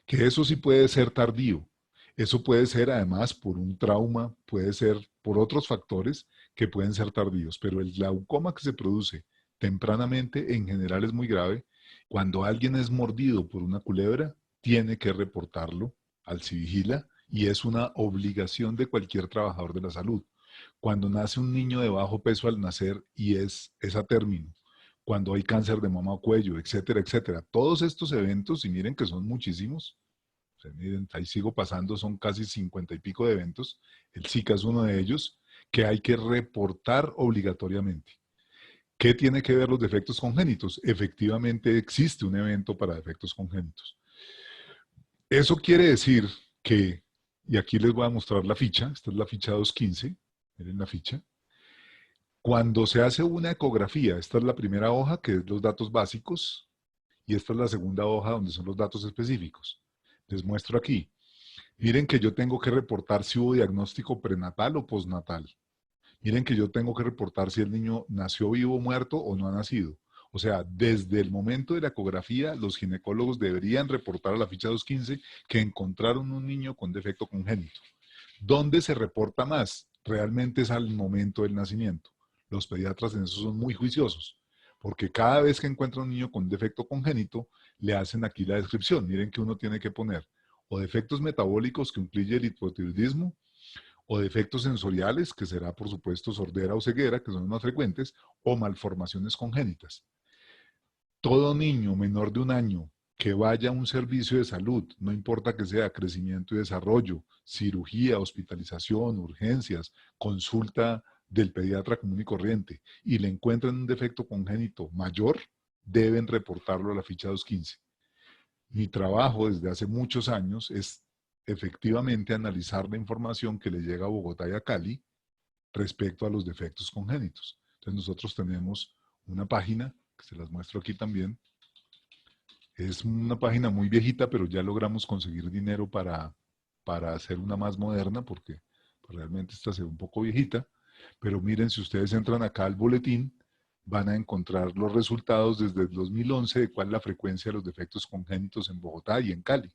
que eso sí puede ser tardío. Eso puede ser además por un trauma, puede ser por otros factores que pueden ser tardíos, pero el glaucoma que se produce tempranamente en general es muy grave. Cuando alguien es mordido por una culebra, tiene que reportarlo al Civigila y es una obligación de cualquier trabajador de la salud. Cuando nace un niño de bajo peso al nacer y es a término, cuando hay cáncer de mama o cuello, etcétera, etcétera. Todos estos eventos, y miren que son muchísimos, o sea, miren, ahí sigo pasando, son casi 50 y pico de eventos, el Zika es uno de ellos, que hay que reportar obligatoriamente. ¿Qué tiene que ver los defectos congénitos? Efectivamente existe un evento para defectos congénitos. Eso quiere decir que, y aquí les voy a mostrar la ficha, esta es la ficha 215, miren la ficha. Cuando se hace una ecografía, esta es la primera hoja, que es los datos básicos, y esta es la segunda hoja donde son los datos específicos. Les muestro aquí. Miren que yo tengo que reportar si hubo diagnóstico prenatal o postnatal. Miren que yo tengo que reportar si el niño nació vivo, muerto o no ha nacido. O sea, desde el momento de la ecografía, los ginecólogos deberían reportar a la ficha 215 que encontraron un niño con defecto congénito. ¿Dónde se reporta más? Realmente es al momento del nacimiento. Los pediatras en eso son muy juiciosos, porque cada vez que encuentran un niño con defecto congénito, le hacen aquí la descripción. Miren que uno tiene que poner o defectos metabólicos que incluye el hipotiroidismo, o defectos sensoriales, que será por supuesto sordera o ceguera, que son los más frecuentes, o malformaciones congénitas. Todo niño menor de 1 año que vaya a un servicio de salud, no importa que sea crecimiento y desarrollo, cirugía, hospitalización, urgencias, consulta del pediatra común y corriente, y le encuentran un defecto congénito mayor, deben reportarlo a la ficha 215. Mi trabajo desde hace muchos años es efectivamente analizar la información que le llega a Bogotá y a Cali respecto a los defectos congénitos. Entonces nosotros tenemos una página, que se las muestro aquí también. Es una página muy viejita, pero ya logramos conseguir dinero para hacer una más moderna, porque pues, realmente esta se ve un poco viejita. Pero miren, si ustedes entran acá al boletín, van a encontrar los resultados desde el 2011 de cuál es la frecuencia de los defectos congénitos en Bogotá y en Cali.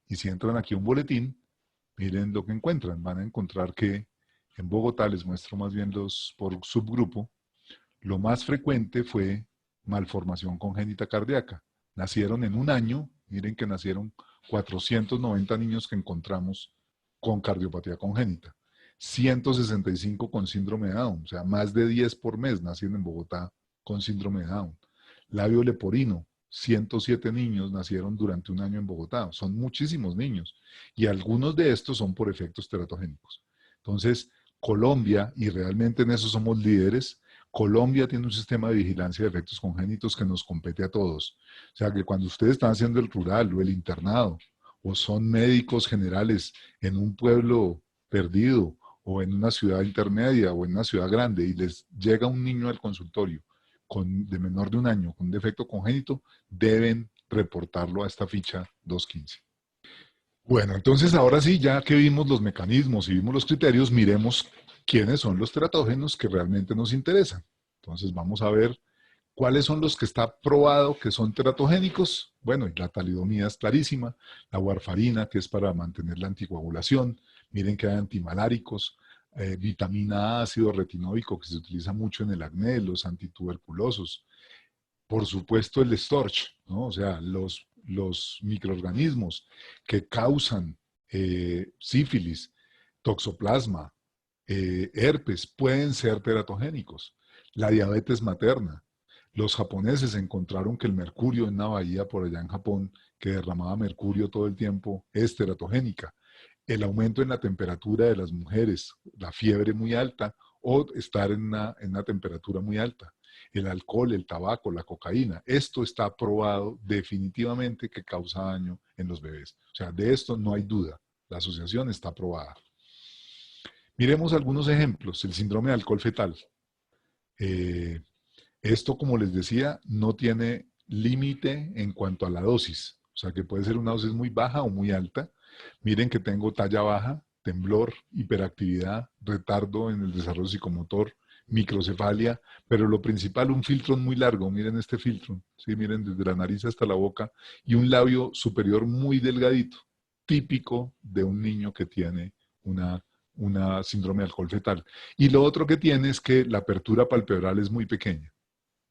Y si entran aquí a un boletín, miren lo que encuentran. Van a encontrar que en Bogotá, les muestro más bien los por subgrupo, Lo más frecuente fue malformación congénita cardíaca. Nacieron en un año, miren que nacieron 490 niños que encontramos con cardiopatía congénita, 165 con síndrome de Down, o sea, más de 10 por mes nacieron en Bogotá con síndrome de Down. Labio leporino, 107 niños nacieron durante un año en Bogotá, son muchísimos niños, y algunos de estos son por efectos teratogénicos. Entonces, Colombia, y realmente en eso somos líderes, Colombia tiene un sistema de vigilancia de efectos congénitos que nos compete a todos. O sea que cuando ustedes están haciendo el rural o el internado, o son médicos generales en un pueblo perdido, o en una ciudad intermedia, o en una ciudad grande, y les llega un niño al consultorio de menor de un año con un defecto congénito, deben reportarlo a esta ficha 215. Bueno, entonces ahora sí, ya que vimos los mecanismos y vimos los criterios, miremos quiénes son los teratógenos que realmente nos interesan. Entonces vamos a ver cuáles son los que está probado que son teratogénicos. Bueno, y la talidomida es clarísima, la warfarina, que es para mantener la anticoagulación, miren que hay antimaláricos, vitamina A, ácido retinoico, que se utiliza mucho en el acné, los antituberculosos. Por supuesto el storch, ¿no? O sea, los microorganismos que causan sífilis, toxoplasma, herpes, pueden ser teratogénicos. La diabetes materna. Los japoneses encontraron que el mercurio en una bahía por allá en Japón, que derramaba mercurio todo el tiempo, es teratogénica. El aumento en la temperatura de las mujeres, la fiebre muy alta o estar en una temperatura muy alta. El alcohol, el tabaco, la cocaína. Esto está probado definitivamente que causa daño en los bebés. O sea, de esto no hay duda. La asociación está probada. Miremos algunos ejemplos. El síndrome de alcohol fetal. Esto, como les decía, no tiene límite en cuanto a la dosis. O sea, que puede ser una dosis muy baja o muy alta. Miren que tengo talla baja, temblor, hiperactividad, retardo en el desarrollo psicomotor, microcefalia, pero lo principal, un filtro muy largo. Miren este filtro, ¿sí? Miren desde la nariz hasta la boca y un labio superior muy delgadito, típico de un niño que tiene una síndrome de alcohol fetal. Y lo otro que tiene es que la apertura palpebral es muy pequeña,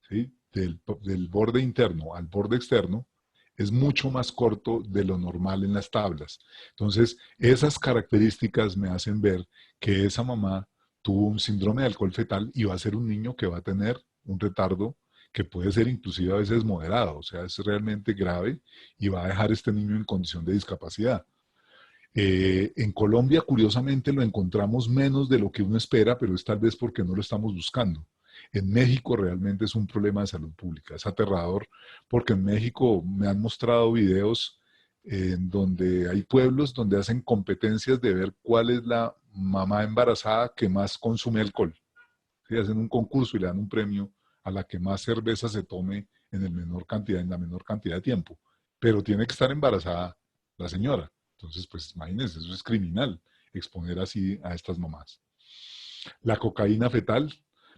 ¿sí? Del borde interno al borde externo es mucho más corto de lo normal en las tablas. Entonces, esas características me hacen ver que esa mamá tuvo un síndrome de alcohol fetal y va a ser un niño que va a tener un retardo que puede ser inclusive a veces moderado, o sea, es realmente grave y va a dejar a este niño en condición de discapacidad. En Colombia, curiosamente, lo encontramos menos de lo que uno espera, pero es tal vez porque no lo estamos buscando. En México realmente es un problema de salud pública, es aterrador, porque en México me han mostrado videos en donde hay pueblos donde hacen competencias de ver cuál es la mamá embarazada que más consume alcohol. ¿Sí? Hacen un concurso y le dan un premio a la que más cerveza se tome en la menor cantidad de tiempo. Pero tiene que estar embarazada la señora. Entonces, pues imagínense, eso es criminal, exponer así a estas mamás. La cocaína fetal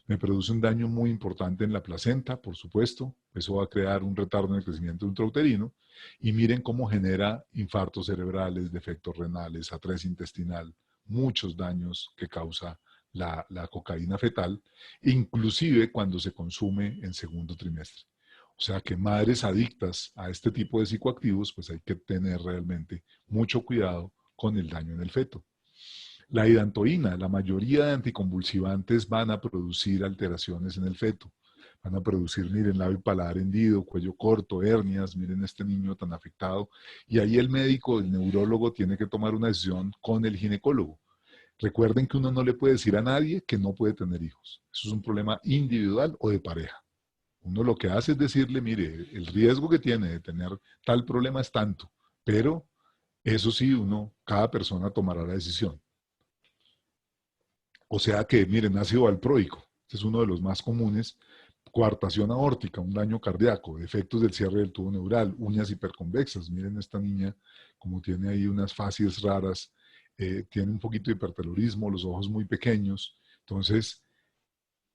me produce un daño muy importante en la placenta, por supuesto. Eso va a crear un retardo en el crecimiento intrauterino. Y miren cómo genera infartos cerebrales, defectos renales, atrés intestinal, muchos daños que causa la cocaína fetal, inclusive cuando se consume en segundo trimestre. O sea que madres adictas a este tipo de psicoactivos, pues hay que tener realmente mucho cuidado con el daño en el feto. La hidantoína, la mayoría de anticonvulsivantes van a producir alteraciones en el feto. Van a producir, miren, labio y paladar hendido, cuello corto, hernias, miren este niño tan afectado. Y ahí el médico, el neurólogo, tiene que tomar una decisión con el ginecólogo. Recuerden que uno no le puede decir a nadie que no puede tener hijos. Eso es un problema individual o de pareja. Uno lo que hace es decirle, mire, el riesgo que tiene de tener tal problema es tanto, pero eso sí, cada persona tomará la decisión. O sea que, miren, ácido valproico, este es uno de los más comunes, coartación aórtica, un daño cardíaco, defectos del cierre del tubo neural, uñas hiperconvexas. Miren esta niña, como tiene ahí unas facies raras, tiene un poquito de hipertelorismo, los ojos muy pequeños, entonces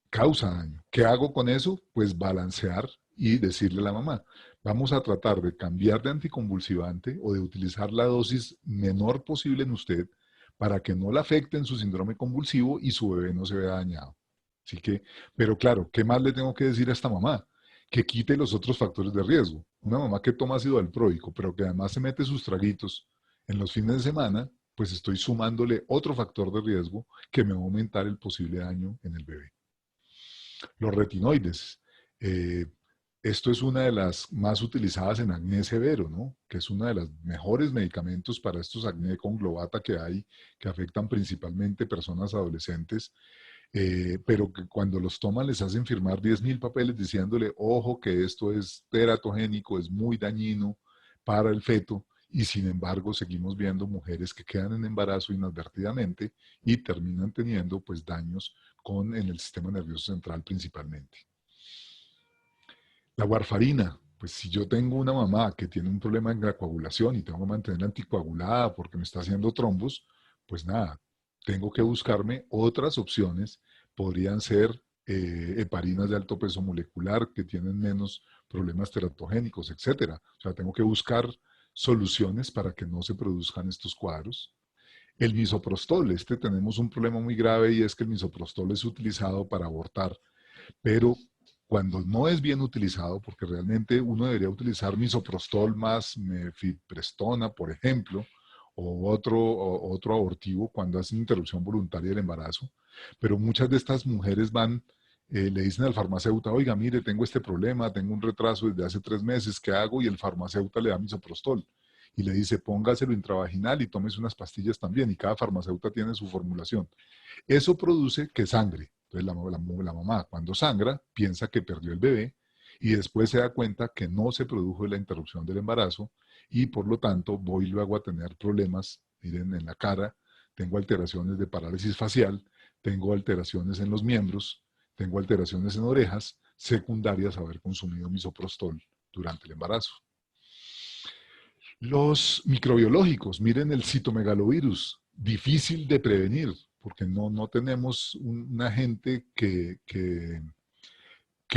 causa daño. ¿Qué hago con eso? Pues balancear y decirle a la mamá, vamos a tratar de cambiar de anticonvulsivante o de utilizar la dosis menor posible en usted para que no la afecte en su síndrome convulsivo y su bebé no se vea dañado. Así que, pero claro, ¿qué más le tengo que decir a esta mamá? Que quite los otros factores de riesgo. Una mamá que toma ácido valproico, pero que además se mete sus traguitos en los fines de semana, pues estoy sumándole otro factor de riesgo que me va a aumentar el posible daño en el bebé. Los retinoides. eh, Esto es una de las más utilizadas en acné severo, ¿no? Que es uno de los mejores medicamentos para estos acné conglobata que hay, que afectan principalmente personas adolescentes, pero que cuando los toman les hacen firmar 10.000 papeles diciéndole, ojo, que esto es teratogénico, es muy dañino para el feto, y sin embargo seguimos viendo mujeres que quedan en embarazo inadvertidamente y terminan teniendo pues daños en el sistema nervioso central principalmente. La warfarina, pues si yo tengo una mamá que tiene un problema en la coagulación y tengo que mantenerla anticoagulada porque me está haciendo trombos, pues nada, tengo que buscarme otras opciones. Podrían ser heparinas de alto peso molecular que tienen menos problemas teratogénicos, etcétera. O sea, tengo que buscar soluciones para que no se produzcan estos cuadros. El misoprostol, tenemos un problema muy grave y es que el misoprostol es utilizado para abortar, pero cuando no es bien utilizado, porque realmente uno debería utilizar misoprostol más mifepristona, por ejemplo, o otro abortivo cuando hacen interrupción voluntaria del embarazo, pero muchas de estas mujeres van, le dicen al farmacéutico, oiga, mire, tengo este problema, tengo un retraso desde hace 3 meses, ¿qué hago? Y el farmacéutico le da misoprostol y le dice, póngaselo intravaginal y tómese unas pastillas también, y cada farmacéutico tiene su formulación. Eso produce que sangre. Entonces la mamá cuando sangra piensa que perdió el bebé y después se da cuenta que no se produjo la interrupción del embarazo y por lo tanto voy luego a tener problemas, miren, en la cara, tengo alteraciones de parálisis facial, tengo alteraciones en los miembros, tengo alteraciones en orejas, secundarias a haber consumido misoprostol durante el embarazo. Los microbiológicos, miren el citomegalovirus, difícil de prevenir, porque no tenemos un agente que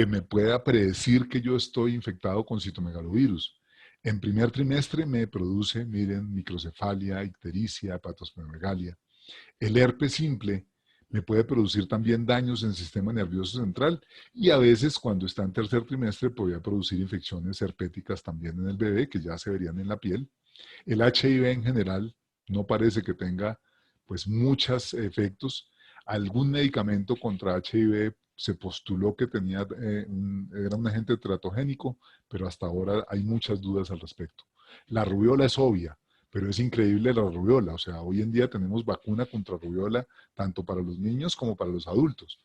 me pueda predecir que yo estoy infectado con citomegalovirus. En primer trimestre me produce, miren, microcefalia, ictericia, hepatosplenomegalia. El herpes simple me puede producir también daños en el sistema nervioso central y a veces cuando está en tercer trimestre podría producir infecciones herpéticas también en el bebé que ya se verían en la piel. El HIV en general no parece que tenga pues muchos efectos. Algún medicamento contra HIV se postuló que tenía, era un agente teratogénico, pero hasta ahora hay muchas dudas al respecto. La rubiola es obvia, pero es increíble la rubiola. O sea, hoy en día tenemos vacuna contra rubiola tanto para los niños como para los adultos.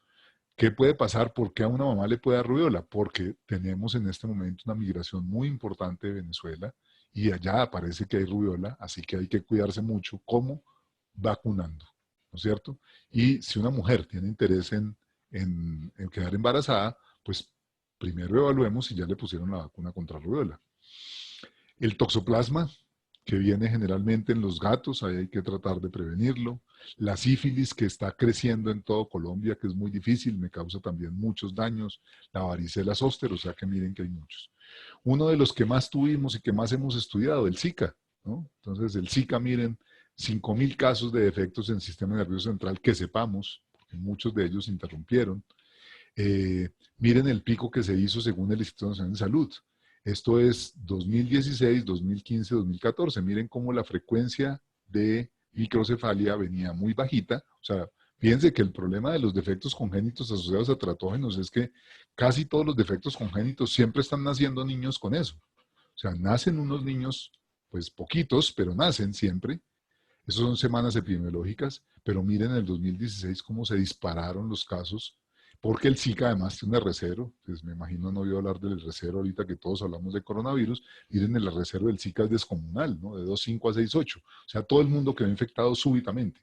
¿Qué puede pasar? ¿Por qué a una mamá le puede dar rubiola? Porque tenemos en este momento una migración muy importante de Venezuela y allá parece que hay rubiola, así que hay que cuidarse mucho. ¿Cómo? Vacunando, ¿no es cierto? Y si una mujer tiene interés en quedar embarazada, pues primero evaluemos si ya le pusieron la vacuna contra rubiola. El toxoplasma, que viene generalmente en los gatos, ahí hay que tratar de prevenirlo. La sífilis, que está creciendo en todo Colombia, que es muy difícil, me causa también muchos daños. La varicela zóster, o sea que miren que hay muchos. Uno de los que más tuvimos y que más hemos estudiado, el Zika, ¿no? Entonces, el Zika, miren, 5.000 casos de defectos en el sistema nervioso central que sepamos, porque muchos de ellos interrumpieron. Miren el pico que se hizo según el Instituto Nacional de Salud. Esto es 2016, 2015, 2014. Miren cómo la frecuencia de microcefalia venía muy bajita. O sea, fíjense que el problema de los defectos congénitos asociados a tratógenos es que casi todos los defectos congénitos siempre están naciendo niños con eso. O sea, nacen unos niños, pues poquitos, pero nacen siempre. Esas son semanas epidemiológicas, pero miren en el 2016 cómo se dispararon los casos, porque el Zika además tiene un R0, pues me imagino no voy a hablar del R0 ahorita que todos hablamos de coronavirus, miren el R0 del Zika es descomunal, ¿no? De 2,5 a 6,8, o sea, todo el mundo quedó infectado súbitamente.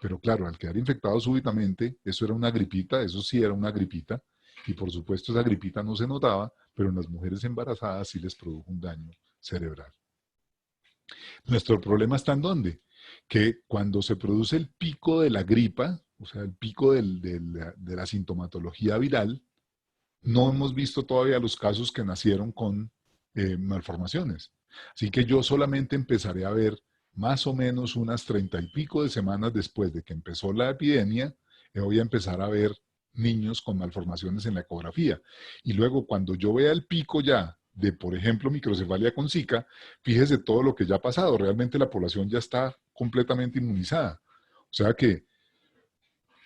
Pero claro, al quedar infectado súbitamente, eso era una gripita, eso sí era una gripita, y por supuesto esa gripita no se notaba, pero en las mujeres embarazadas sí les produjo un daño cerebral. Nuestro problema está en dónde? Que cuando se produce el pico de la gripa, o sea, el pico de la sintomatología viral, no hemos visto todavía los casos que nacieron con malformaciones. Así que yo solamente empezaré a ver más o menos unas 30 y pico de semanas después de que empezó la epidemia, voy a empezar a ver niños con malformaciones en la ecografía. Y luego cuando yo vea el pico ya de, por ejemplo, microcefalia con Zika, fíjese todo lo que ya ha pasado. Realmente la población ya está completamente inmunizada. O sea que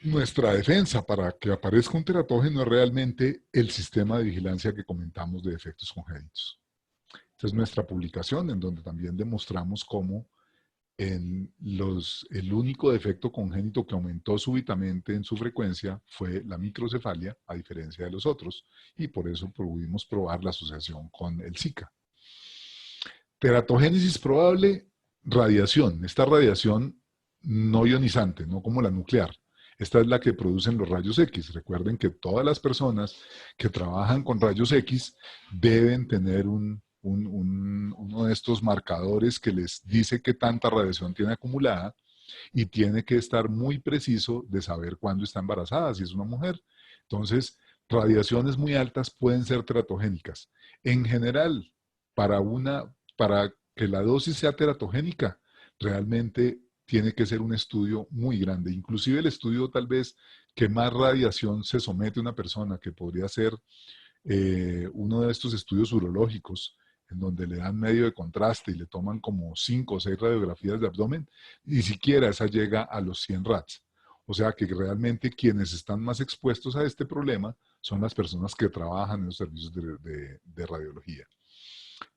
nuestra defensa para que aparezca un teratógeno es realmente el sistema de vigilancia que comentamos de defectos congénitos. Esta es nuestra publicación en donde también demostramos cómo el único defecto congénito que aumentó súbitamente en su frecuencia fue la microcefalia, a diferencia de los otros, y por eso pudimos probar la asociación con el Zika. Teratogénesis probable, radiación. Esta radiación no ionizante, no como la nuclear. Esta es la que producen los rayos X. Recuerden que todas las personas que trabajan con rayos X deben tener uno de estos marcadores que les dice qué tanta radiación tiene acumulada y tiene que estar muy preciso de saber cuándo está embarazada, si es una mujer. Entonces, radiaciones muy altas pueden ser teratogénicas. En general, para que la dosis sea teratogénica, realmente tiene que ser un estudio muy grande. Inclusive el estudio tal vez que más radiación se somete a una persona, que podría ser uno de estos estudios urológicos, en donde le dan medio de contraste y le toman como 5 o 6 radiografías de abdomen, ni siquiera esa llega a los 100 rats. O sea que realmente quienes están más expuestos a este problema son las personas que trabajan en los servicios de radiología.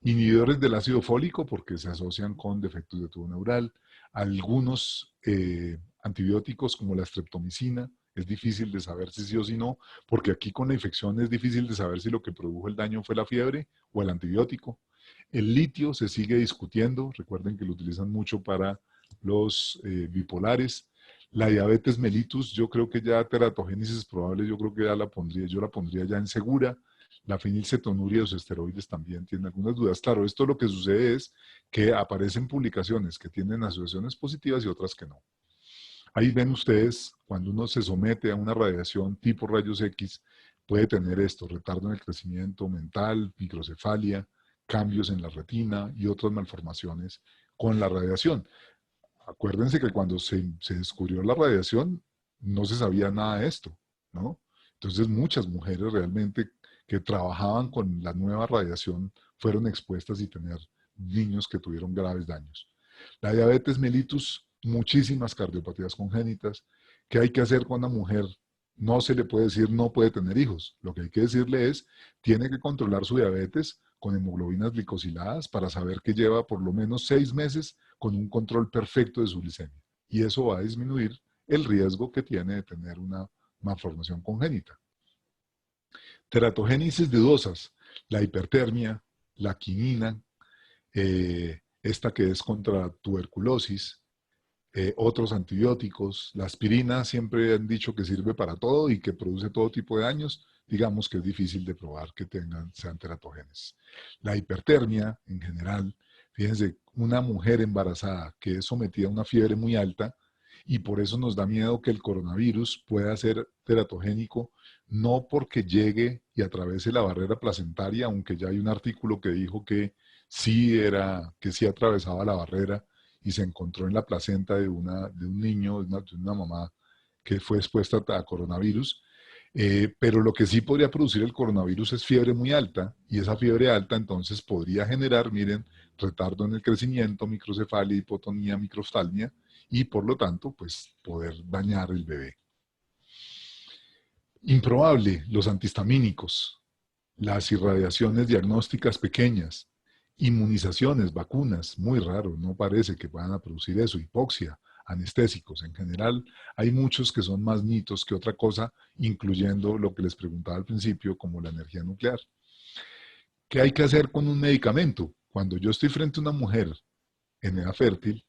Inhibidores del ácido fólico porque se asocian con defectos de tubo neural. Algunos antibióticos como la streptomicina, es difícil de saber si sí o si no, porque aquí con la infección es difícil de saber si lo que produjo el daño fue la fiebre o el antibiótico. El litio se sigue discutiendo, recuerden que lo utilizan mucho para los bipolares. La diabetes mellitus, yo creo que ya teratogénesis probable, yo creo que ya yo la pondría ya en segura. La fenilcetonuria y los esteroides también tienen algunas dudas. Claro, esto lo que sucede es que aparecen publicaciones que tienen asociaciones positivas y otras que no. Ahí ven ustedes, cuando uno se somete a una radiación tipo rayos X, puede tener esto, retardo en el crecimiento mental, microcefalia, cambios en la retina y otras malformaciones con la radiación. Acuérdense que cuando se descubrió la radiación, no se sabía nada de esto, ¿no? Entonces muchas mujeres realmente que trabajaban con la nueva radiación fueron expuestas y tener niños que tuvieron graves daños. La diabetes mellitus, muchísimas cardiopatías congénitas. ¿Qué hay que hacer con una mujer? No se le puede decir no puede tener hijos. Lo que hay que decirle es, tiene que controlar su diabetes con hemoglobinas glicosiladas para saber que lleva por lo menos 6 meses con un control perfecto de su glicemia. Y eso va a disminuir el riesgo que tiene de tener una malformación congénita. Teratogénesis de dosas, la hipertermia, la quinina, esta que es contra tuberculosis, otros antibióticos, la aspirina siempre han dicho que sirve para todo y que produce todo tipo de daños, digamos que es difícil de probar que sean teratogénesis. La hipertermia en general, fíjense, una mujer embarazada que es sometida a una fiebre muy alta y por eso nos da miedo que el coronavirus pueda ser teratogénico, no porque llegue y atraviese la barrera placentaria, aunque ya hay un artículo que dijo que sí atravesaba la barrera y se encontró en la placenta de un niño, de una mamá que fue expuesta a coronavirus. Pero lo que sí podría producir el coronavirus es fiebre muy alta, y esa fiebre alta entonces podría generar, miren, retardo en el crecimiento, microcefalia, hipotonía, microftalmia, y por lo tanto, pues poder dañar el bebé. Improbable, los antihistamínicos, las irradiaciones diagnósticas pequeñas, inmunizaciones, vacunas, muy raro, no parece que van a producir eso, hipoxia, anestésicos. En general, hay muchos que son más mitos que otra cosa, incluyendo lo que les preguntaba al principio, como la energía nuclear. ¿Qué hay que hacer con un medicamento? Cuando yo estoy frente a una mujer en edad fértil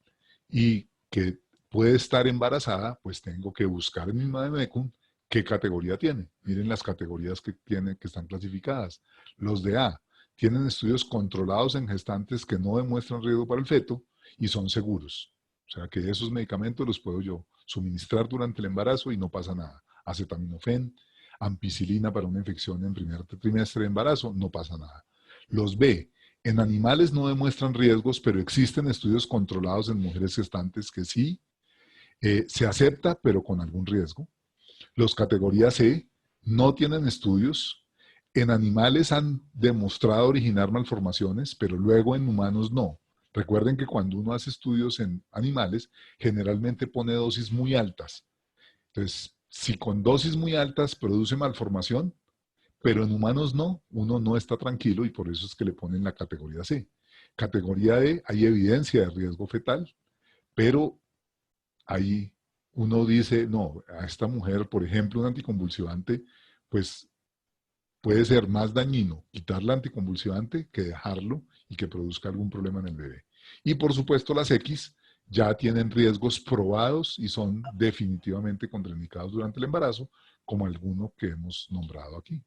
y que puede estar embarazada, pues tengo que buscar en mi vademecum qué categoría tiene. Miren las categorías que están clasificadas. Los de A tienen estudios controlados en gestantes que no demuestran riesgo para el feto y son seguros. O sea que esos medicamentos los puedo yo suministrar durante el embarazo y no pasa nada. Acetaminofén, ampicilina para una infección en primer trimestre de embarazo, no pasa nada. Los B, en animales no demuestran riesgos, pero existen estudios controlados en mujeres gestantes que sí se acepta, pero con algún riesgo. Los categoría C No tienen estudios. En animales han demostrado originar malformaciones, pero luego en humanos no. Recuerden que cuando uno hace estudios en animales, generalmente pone dosis muy altas. Entonces, si con dosis muy altas produce malformación, pero en humanos no, uno no está tranquilo y por eso es que le ponen la categoría C. Categoría D, hay evidencia de riesgo fetal, pero ahí uno dice, no, a esta mujer, por ejemplo, un anticonvulsivante, pues puede ser más dañino quitar el anticonvulsivante que dejarlo y que produzca algún problema en el bebé. Y por supuesto las X ya tienen riesgos probados y son definitivamente contraindicados durante el embarazo, como alguno que hemos nombrado aquí.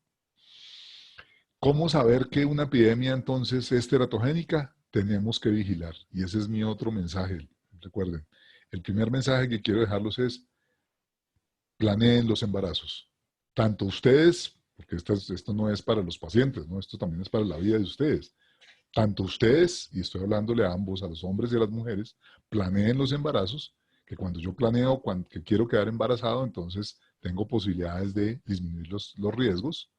¿Cómo saber que una epidemia entonces es teratogénica? Tenemos que vigilar. Y ese es mi otro mensaje. Recuerden, el primer mensaje que quiero dejarlos es planeen los embarazos. Tanto ustedes, porque esto no es para los pacientes, ¿no? Esto también es para la vida de ustedes. Tanto ustedes, y estoy hablándole a ambos, a los hombres y a las mujeres, planeen los embarazos, que cuando yo planeo que quiero quedar embarazado, entonces tengo posibilidades de disminuir los riesgos.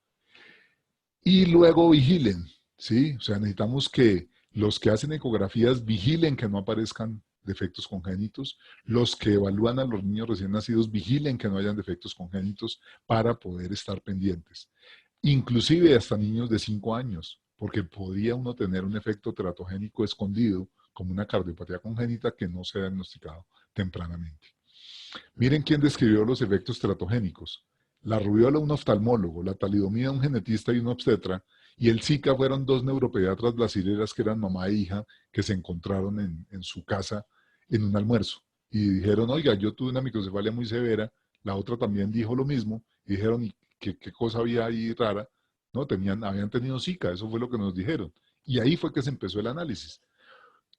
Y luego vigilen, ¿sí? O sea, necesitamos que los que hacen ecografías vigilen que no aparezcan defectos congénitos, los que evalúan a los niños recién nacidos vigilen que no hayan defectos congénitos para poder estar pendientes. Inclusive hasta niños de 5 años, porque podría uno tener un efecto teratogénico escondido, como una cardiopatía congénita que no se ha diagnosticado tempranamente. Miren quién describió los efectos teratogénicos. La rubiola, un oftalmólogo, la talidomida, un genetista y un obstetra, y el Zika fueron dos neuropediatras brasileras que eran mamá e hija que se encontraron en su casa en un almuerzo. Y dijeron, oiga, yo tuve una microcefalia muy severa, la otra también dijo lo mismo, y dijeron, ¿y qué cosa había ahí rara? No, habían tenido Zika, eso fue lo que nos dijeron. Y ahí fue que se empezó el análisis.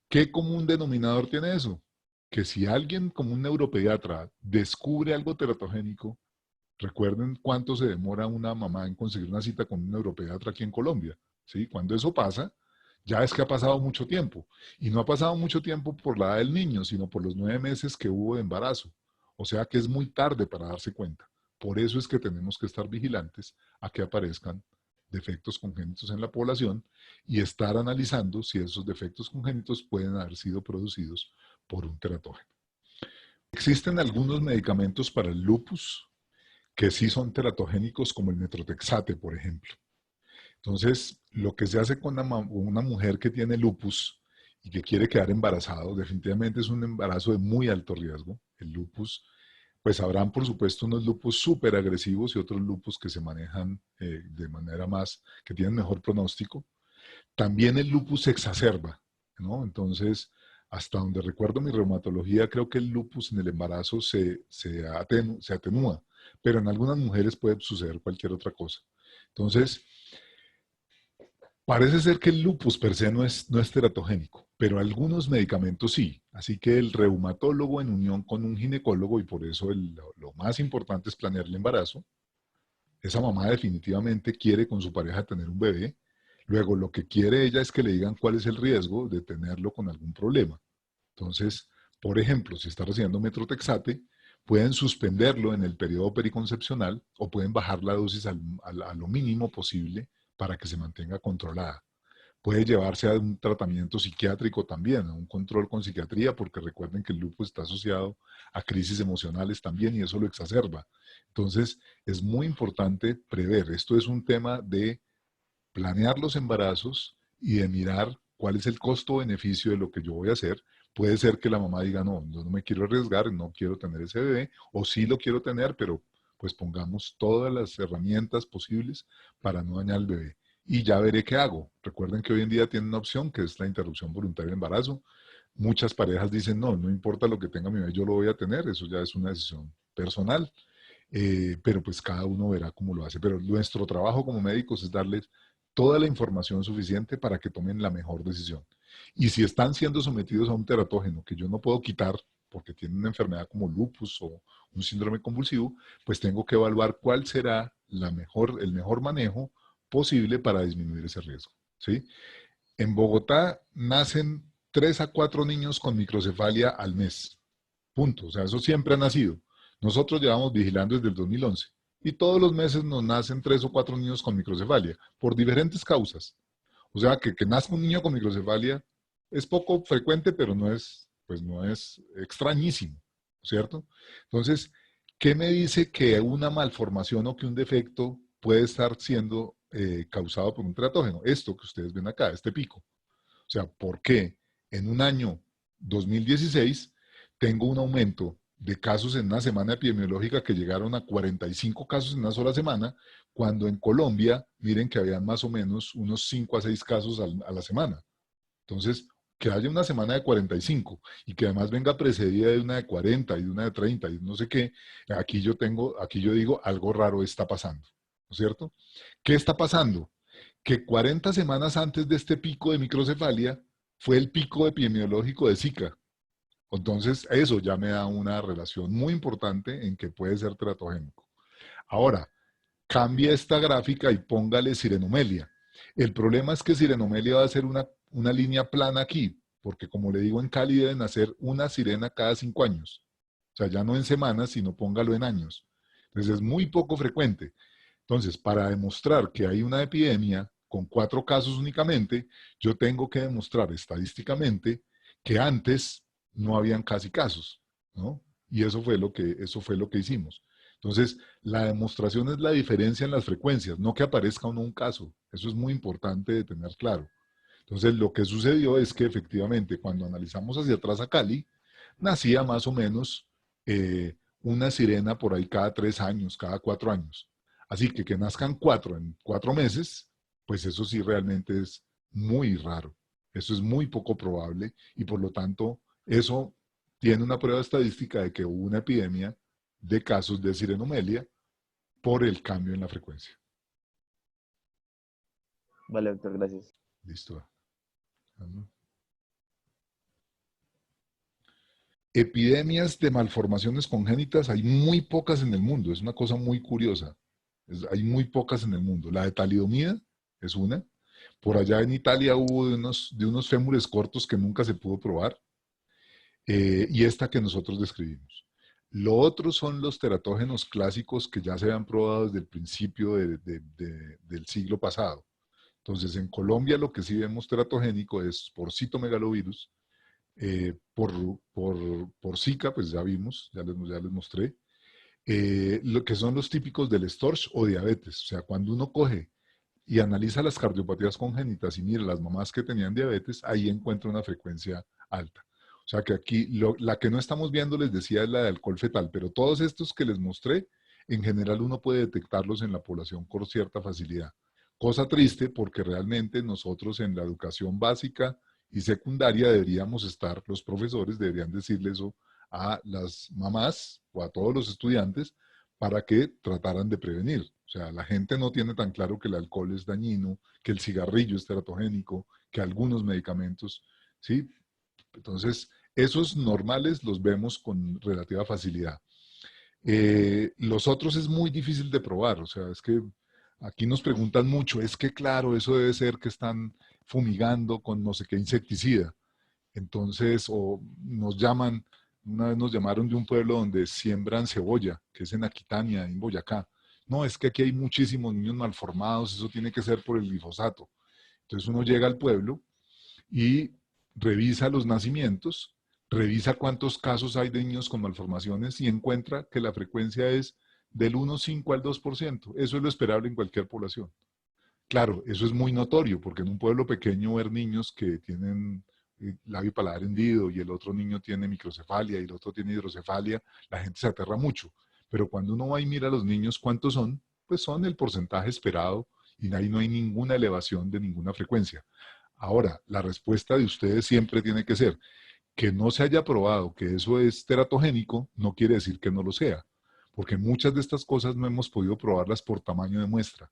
¿Qué común denominador tiene eso? Que si alguien como un neuropediatra descubre algo teratogénico, recuerden cuánto se demora una mamá en conseguir una cita con un neuropediatra aquí en Colombia. ¿Sí? Cuando eso pasa, ya es que ha pasado mucho tiempo. Y no ha pasado mucho tiempo por la edad del niño, sino por los 9 meses que hubo de embarazo. O sea que es muy tarde para darse cuenta. Por eso es que tenemos que estar vigilantes a que aparezcan defectos congénitos en la población y estar analizando si esos defectos congénitos pueden haber sido producidos por un teratógeno. Existen algunos medicamentos para el lupus que sí son teratogénicos, como el metrotexate, por ejemplo. Entonces, lo que se hace con una mujer que tiene lupus y que quiere quedar embarazado, definitivamente es un embarazo de muy alto riesgo. El lupus, pues habrán por supuesto unos lupus súper agresivos y otros lupus que se manejan de manera más, que tienen mejor pronóstico. También el lupus se exacerba, ¿no? Entonces, hasta donde recuerdo mi reumatología, creo que el lupus en el embarazo se atenúa, pero en algunas mujeres puede suceder cualquier otra cosa. Entonces, parece ser que el lupus per se no es teratogénico, pero algunos medicamentos sí. Así que el reumatólogo en unión con un ginecólogo, y por eso lo más importante es planear el embarazo. Esa mamá definitivamente quiere con su pareja tener un bebé. Luego, lo que quiere ella es que le digan cuál es el riesgo de tenerlo con algún problema. Entonces, por ejemplo, si está recibiendo metrotexate, pueden suspenderlo en el periodo periconcepcional o pueden bajar la dosis a lo mínimo posible para que se mantenga controlada. Puede llevarse a un tratamiento psiquiátrico también, a un control con psiquiatría, porque recuerden que el lupus está asociado a crisis emocionales también y eso lo exacerba. Entonces, es muy importante prever. Esto es un tema de planear los embarazos y de mirar cuál es el costo-beneficio de lo que yo voy a hacer. Puede ser que la mamá diga, no, yo no me quiero arriesgar, no quiero tener ese bebé, o sí lo quiero tener, pero pues pongamos todas las herramientas posibles para no dañar al bebé. Y ya veré qué hago. Recuerden que hoy en día tienen una opción que es la interrupción voluntaria del embarazo. Muchas parejas dicen, no, no importa lo que tenga mi bebé, yo lo voy a tener, eso ya es una decisión personal. Pero pues cada uno verá cómo lo hace. Pero nuestro trabajo como médicos es darles toda la información suficiente para que tomen la mejor decisión. Y si están siendo sometidos a un teratógeno que yo no puedo quitar porque tienen una enfermedad como lupus o un síndrome convulsivo, pues tengo que evaluar cuál será el mejor manejo posible para disminuir ese riesgo. ¿Sí? En Bogotá nacen 3 a 4 niños con microcefalia al mes. Punto. O sea, eso siempre ha nacido. Nosotros llevamos vigilando desde el 2011 y todos los meses nos nacen 3 o 4 niños con microcefalia, por diferentes causas. O sea, que nazca un niño con microcefalia es poco frecuente, pero no es, pues no es extrañísimo, ¿cierto? Entonces, ¿qué me dice que una malformación o que un defecto puede estar siendo causado por un teratógeno? Esto que ustedes ven acá, este pico. O sea, ¿por qué en un año 2016 tengo un aumento de casos en una semana epidemiológica que llegaron a 45 casos en una sola semana, cuando en Colombia, miren que habían más o menos unos 5 a 6 casos a la semana? Entonces, que haya una semana de 45 y que además venga precedida de una de 40 y de una de 30 y no sé qué, aquí yo digo, algo raro está pasando, ¿no es cierto? ¿Qué está pasando? Que 40 semanas antes de este pico de microcefalia fue el pico epidemiológico de Zika. Entonces, eso ya me da una relación muy importante en que puede ser teratogénico. Ahora, cambie esta gráfica y póngale sirenomelia. El problema es que sirenomelia va a ser una línea plana aquí, porque como le digo, en Cali deben hacer una sirena cada 5 años. O sea, ya no en semanas, sino póngalo en años. Entonces es muy poco frecuente. Entonces, para demostrar que hay una epidemia con 4 casos únicamente, yo tengo que demostrar estadísticamente que antes no habían casi casos, ¿no? Y eso fue lo que hicimos. Entonces, la demostración es la diferencia en las frecuencias, no que aparezca o no un caso. Eso es muy importante de tener claro. Entonces, lo que sucedió es que efectivamente, cuando analizamos hacia atrás a Cali, nacía más o menos una sirena por ahí cada 3 años, cada 4 años. Así que nazcan 4 en 4 meses, pues eso sí realmente es muy raro. Eso es muy poco probable y por lo tanto eso tiene una prueba estadística de que hubo una epidemia de casos de sirenomelia por el cambio en la frecuencia. Vale, doctor, gracias. Listo. Epidemias de malformaciones congénitas hay muy pocas en el mundo, es una cosa muy curiosa. Hay muy pocas en el mundo. La de talidomida es una. Por allá en Italia hubo de unos fémures cortos que nunca se pudo probar, y esta que nosotros describimos. Lo otro son los teratógenos clásicos que ya se habían probado desde el principio del siglo pasado. Entonces, en Colombia lo que sí vemos teratogénico es por citomegalovirus, por Zika, pues ya vimos, ya les mostré, lo que son los típicos del Storch o diabetes. O sea, cuando uno coge y analiza las cardiopatías congénitas y mira las mamás que tenían diabetes, ahí encuentra una frecuencia alta. O sea que aquí, la que no estamos viendo, les decía, es la de alcohol fetal, pero todos estos que les mostré, en general uno puede detectarlos en la población con cierta facilidad. Cosa triste porque realmente nosotros en la educación básica y secundaria deberíamos estar, los profesores deberían decirle eso a las mamás o a todos los estudiantes para que trataran de prevenir. O sea, la gente no tiene tan claro que el alcohol es dañino, que el cigarrillo es teratogénico, que algunos medicamentos, ¿sí? Entonces, esos normales los vemos con relativa facilidad. Los otros es muy difícil de probar, o sea, es que aquí nos preguntan mucho, es que claro, eso debe ser que están fumigando con no sé qué insecticida. Entonces, o nos llaman, una vez nos llamaron de un pueblo donde siembran cebolla, que es en Aquitania, en Boyacá. No, es que aquí hay muchísimos niños malformados, eso tiene que ser por el glifosato. Entonces uno llega al pueblo y revisa los nacimientos, revisa cuántos casos hay de niños con malformaciones y encuentra que la frecuencia es del 1,5 al 2%. Eso es lo esperable en cualquier población. Claro, eso es muy notorio, porque en un pueblo pequeño ver niños que tienen labio y paladar hendido y el otro niño tiene microcefalia y el otro tiene hidrocefalia, la gente se aterra mucho. Pero cuando uno va y mira a los niños cuántos son, pues son el porcentaje esperado y ahí no hay ninguna elevación de ninguna frecuencia. Ahora, la respuesta de ustedes siempre tiene que ser que no se haya probado que eso es teratogénico, no quiere decir que no lo sea, porque muchas de estas cosas no hemos podido probarlas por tamaño de muestra.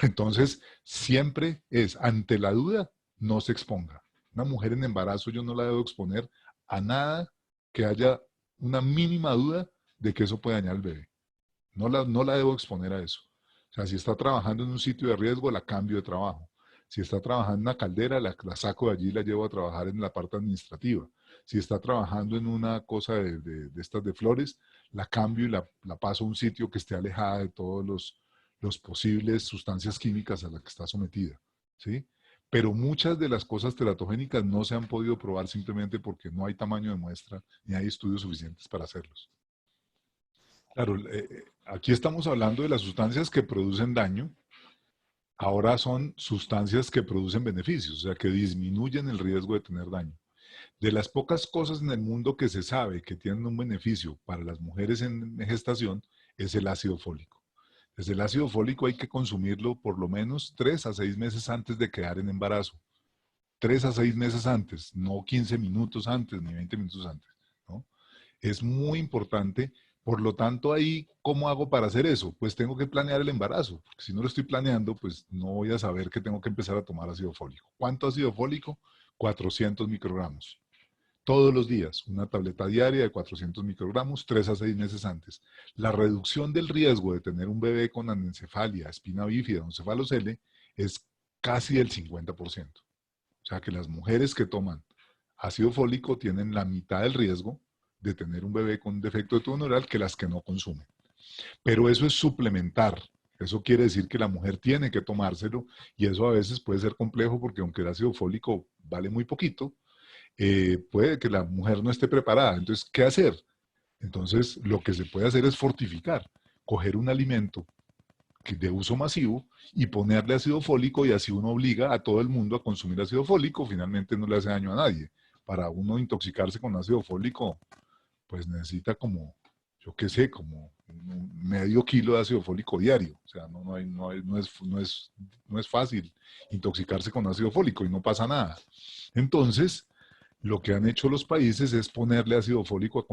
Entonces, siempre es, ante la duda, no se exponga. Una mujer en embarazo yo no la debo exponer a nada que haya una mínima duda de que eso puede dañar al bebé. No la debo exponer a eso. O sea, si está trabajando en un sitio de riesgo, la cambio de trabajo. Si está trabajando en una caldera, la saco de allí y la llevo a trabajar en la parte administrativa. Si está trabajando en una cosa de estas de flores, la cambio y la paso a un sitio que esté alejada de todos los posibles sustancias químicas a las que está sometida, ¿sí? Pero muchas de las cosas teratogénicas no se han podido probar simplemente porque no hay tamaño de muestra ni hay estudios suficientes para hacerlos. Claro, aquí estamos hablando de las sustancias que producen daño, ahora son sustancias que producen beneficios, o sea, que disminuyen el riesgo de tener daño. De las pocas cosas en el mundo que se sabe que tienen un beneficio para las mujeres en gestación es el ácido fólico. Desde el ácido fólico hay que consumirlo por lo menos 3 a 6 meses antes de quedar en embarazo. 3 a 6 meses antes, no 15 minutos antes ni 20 minutos antes, ¿no? Es muy importante. Por lo tanto, ahí, ¿cómo hago para hacer eso? Pues tengo que planear el embarazo, porque si no lo estoy planeando, pues no voy a saber que tengo que empezar a tomar ácido fólico. ¿Cuánto ácido fólico? 400 microgramos. Todos los días, una tableta diaria de 400 microgramos, 3 a 6 meses antes. La reducción del riesgo de tener un bebé con anencefalia, espina bífida o encefalocele es casi el 50%. O sea que las mujeres que toman ácido fólico tienen la mitad del riesgo de tener un bebé con defecto de tubo neural que las que no consumen. Pero eso es suplementar. Eso quiere decir que la mujer tiene que tomárselo y eso a veces puede ser complejo porque aunque el ácido fólico vale muy poquito, puede que la mujer no esté preparada. Entonces, ¿qué hacer? Entonces, lo que se puede hacer es fortificar, coger un alimento de uso masivo y ponerle ácido fólico y así uno obliga a todo el mundo a consumir ácido fólico, finalmente no le hace daño a nadie. Para uno intoxicarse con ácido fólico, pues necesita como, yo qué sé, como medio kilo de ácido fólico diario. O sea, no es fácil intoxicarse con ácido fólico y no pasa nada. Entonces, lo que han hecho los países es ponerle ácido fólico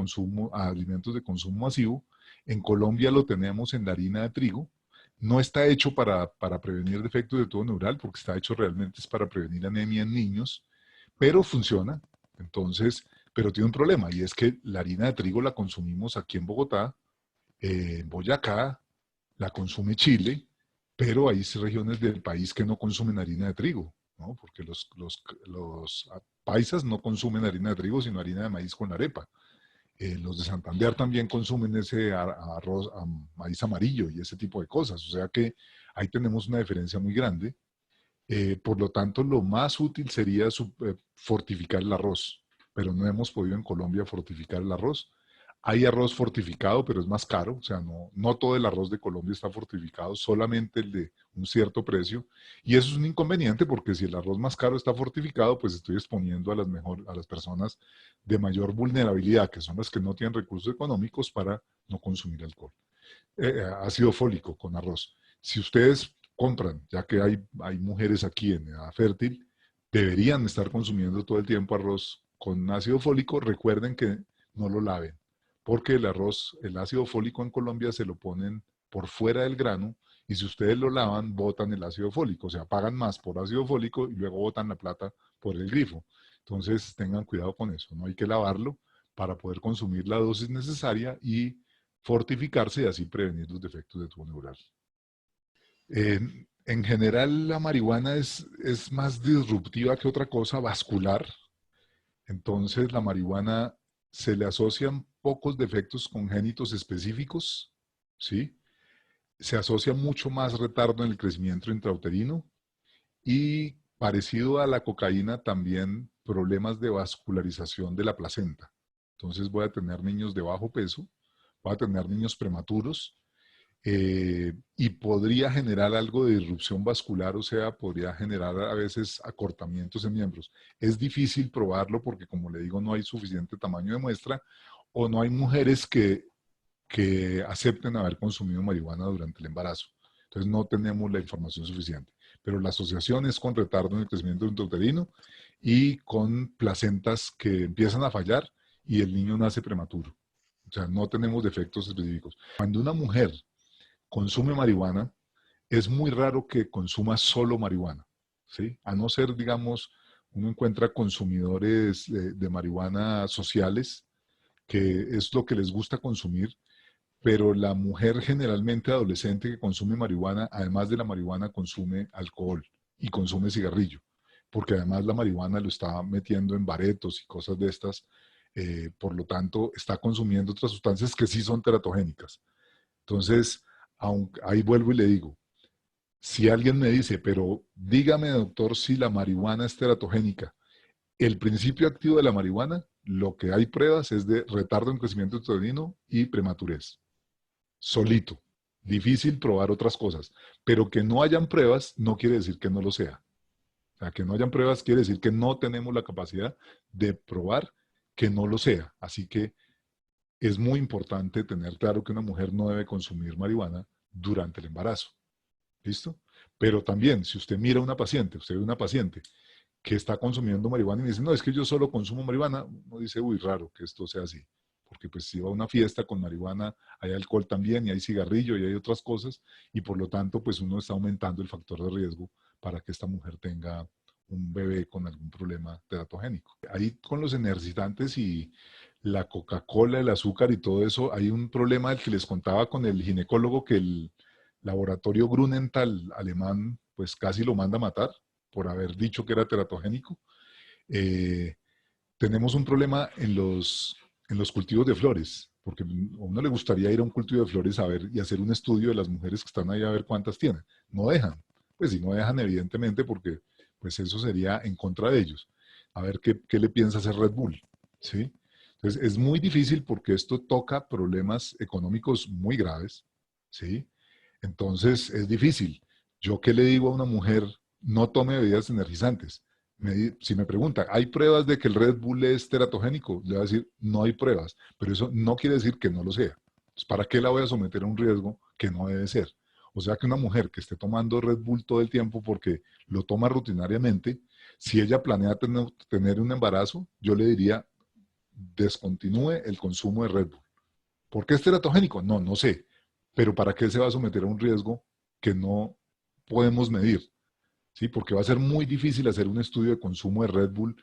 a alimentos de consumo masivo. En Colombia lo tenemos en la harina de trigo. No está hecho para prevenir defectos de tubo neural, porque está hecho realmente es para prevenir anemia en niños, pero funciona. Entonces, pero tiene un problema, y es que la harina de trigo la consumimos aquí en Bogotá, en Boyacá, la consume Chile, pero hay regiones del país que no consumen harina de trigo, ¿no? Porque los paisas no consumen harina de trigo, sino harina de maíz con arepa. Los de Santander también consumen ese arroz, maíz amarillo y ese tipo de cosas. O sea que ahí tenemos una diferencia muy grande. Por lo tanto, lo más útil sería fortificar el arroz, pero no hemos podido en Colombia fortificar el arroz. Hay arroz fortificado, pero es más caro, o sea, no todo el arroz de Colombia está fortificado, solamente el de un cierto precio. Y eso es un inconveniente porque si el arroz más caro está fortificado, pues estoy exponiendo a las personas de mayor vulnerabilidad, que son las que no tienen recursos económicos para no consumir alcohol. Ácido fólico con arroz. Si ustedes compran, ya que hay mujeres aquí en edad fértil, deberían estar consumiendo todo el tiempo arroz con ácido fólico. Recuerden que no lo laven, porque el arroz, el ácido fólico en Colombia se lo ponen por fuera del grano y si ustedes lo lavan, botan el ácido fólico, o sea, pagan más por ácido fólico y luego botan la plata por el grifo. Entonces, tengan cuidado con eso, no hay que lavarlo para poder consumir la dosis necesaria y fortificarse y así prevenir los defectos de tubo neural. En general, la marihuana es más disruptiva que otra cosa, vascular. Entonces, la marihuana se le asocian pocos defectos congénitos específicos, ¿sí? Se asocia mucho más retardo en el crecimiento intrauterino y parecido a la cocaína también problemas de vascularización de la placenta. Entonces voy a tener niños de bajo peso, voy a tener niños prematuros y podría generar algo de disrupción vascular, o sea, podría generar a veces acortamientos en miembros. Es difícil probarlo porque, como le digo, no hay suficiente tamaño de muestra o no hay mujeres que acepten haber consumido marihuana durante el embarazo. Entonces no tenemos la información suficiente. Pero la asociación es con retardo en el crecimiento intrauterino y con placentas que empiezan a fallar y el niño nace prematuro. O sea, no tenemos defectos específicos. Cuando una mujer consume marihuana, es muy raro que consuma solo marihuana, ¿sí? A no ser, digamos, uno encuentra consumidores de marihuana sociales, que es lo que les gusta consumir, pero la mujer generalmente adolescente que consume marihuana, además de la marihuana, consume alcohol y consume cigarrillo. porque además la marihuana lo está metiendo en baretos y cosas de estas, por lo tanto está consumiendo otras sustancias que sí son teratogénicas. Entonces, ahí vuelvo y le digo, si alguien me dice, pero dígame doctor si la marihuana es teratogénica, el principio activo de la marihuana, lo que hay pruebas es de retardo en crecimiento uterino y prematurez, solito. Difícil probar otras cosas, pero que no hayan pruebas no quiere decir que no lo sea. O sea, que no hayan pruebas quiere decir que no tenemos la capacidad de probar que no lo sea. Así que es muy importante tener claro que una mujer no debe consumir marihuana durante el embarazo. ¿Listo? Pero también, si usted mira a una paciente, usted ve una paciente que está consumiendo marihuana y me dice, no, es que yo solo consumo marihuana, uno dice, uy, raro que esto sea así. Porque pues si va a una fiesta con marihuana, hay alcohol también, y hay cigarrillo, y hay otras cosas, y por lo tanto, pues uno está aumentando el factor de riesgo para que esta mujer tenga un bebé con algún problema teratogénico. Ahí con los energizantes y la Coca-Cola, el azúcar y todo eso, hay un problema del que les contaba con el ginecólogo que el laboratorio Grunenthal alemán pues casi lo manda a matar por haber dicho que era teratogénico. Eh, tenemos un problema en los cultivos de flores, porque a uno le gustaría ir a un cultivo de flores a ver y hacer un estudio de las mujeres que están ahí a ver cuántas tienen. No dejan, pues si no dejan evidentemente porque pues eso sería en contra de ellos. A ver qué le piensa hacer Red Bull, ¿sí? Entonces es muy difícil porque esto toca problemas económicos muy graves, ¿sí? Entonces es difícil. ¿Yo qué le digo a una mujer? No tome bebidas energizantes. Si me pregunta, ¿hay pruebas de que el Red Bull es teratogénico? Le voy a decir, no hay pruebas, pero eso no quiere decir que no lo sea. Entonces, ¿para qué la voy a someter a un riesgo que no debe ser? O sea que una mujer que esté tomando Red Bull todo el tiempo porque lo toma rutinariamente, si ella planea tener un embarazo, yo le diría, descontinúe el consumo de Red Bull. ¿Por qué es teratogénico? No, no sé. Pero ¿para qué se va a someter a un riesgo que no podemos medir? ¿Sí? Porque va a ser muy difícil hacer un estudio de consumo de Red Bull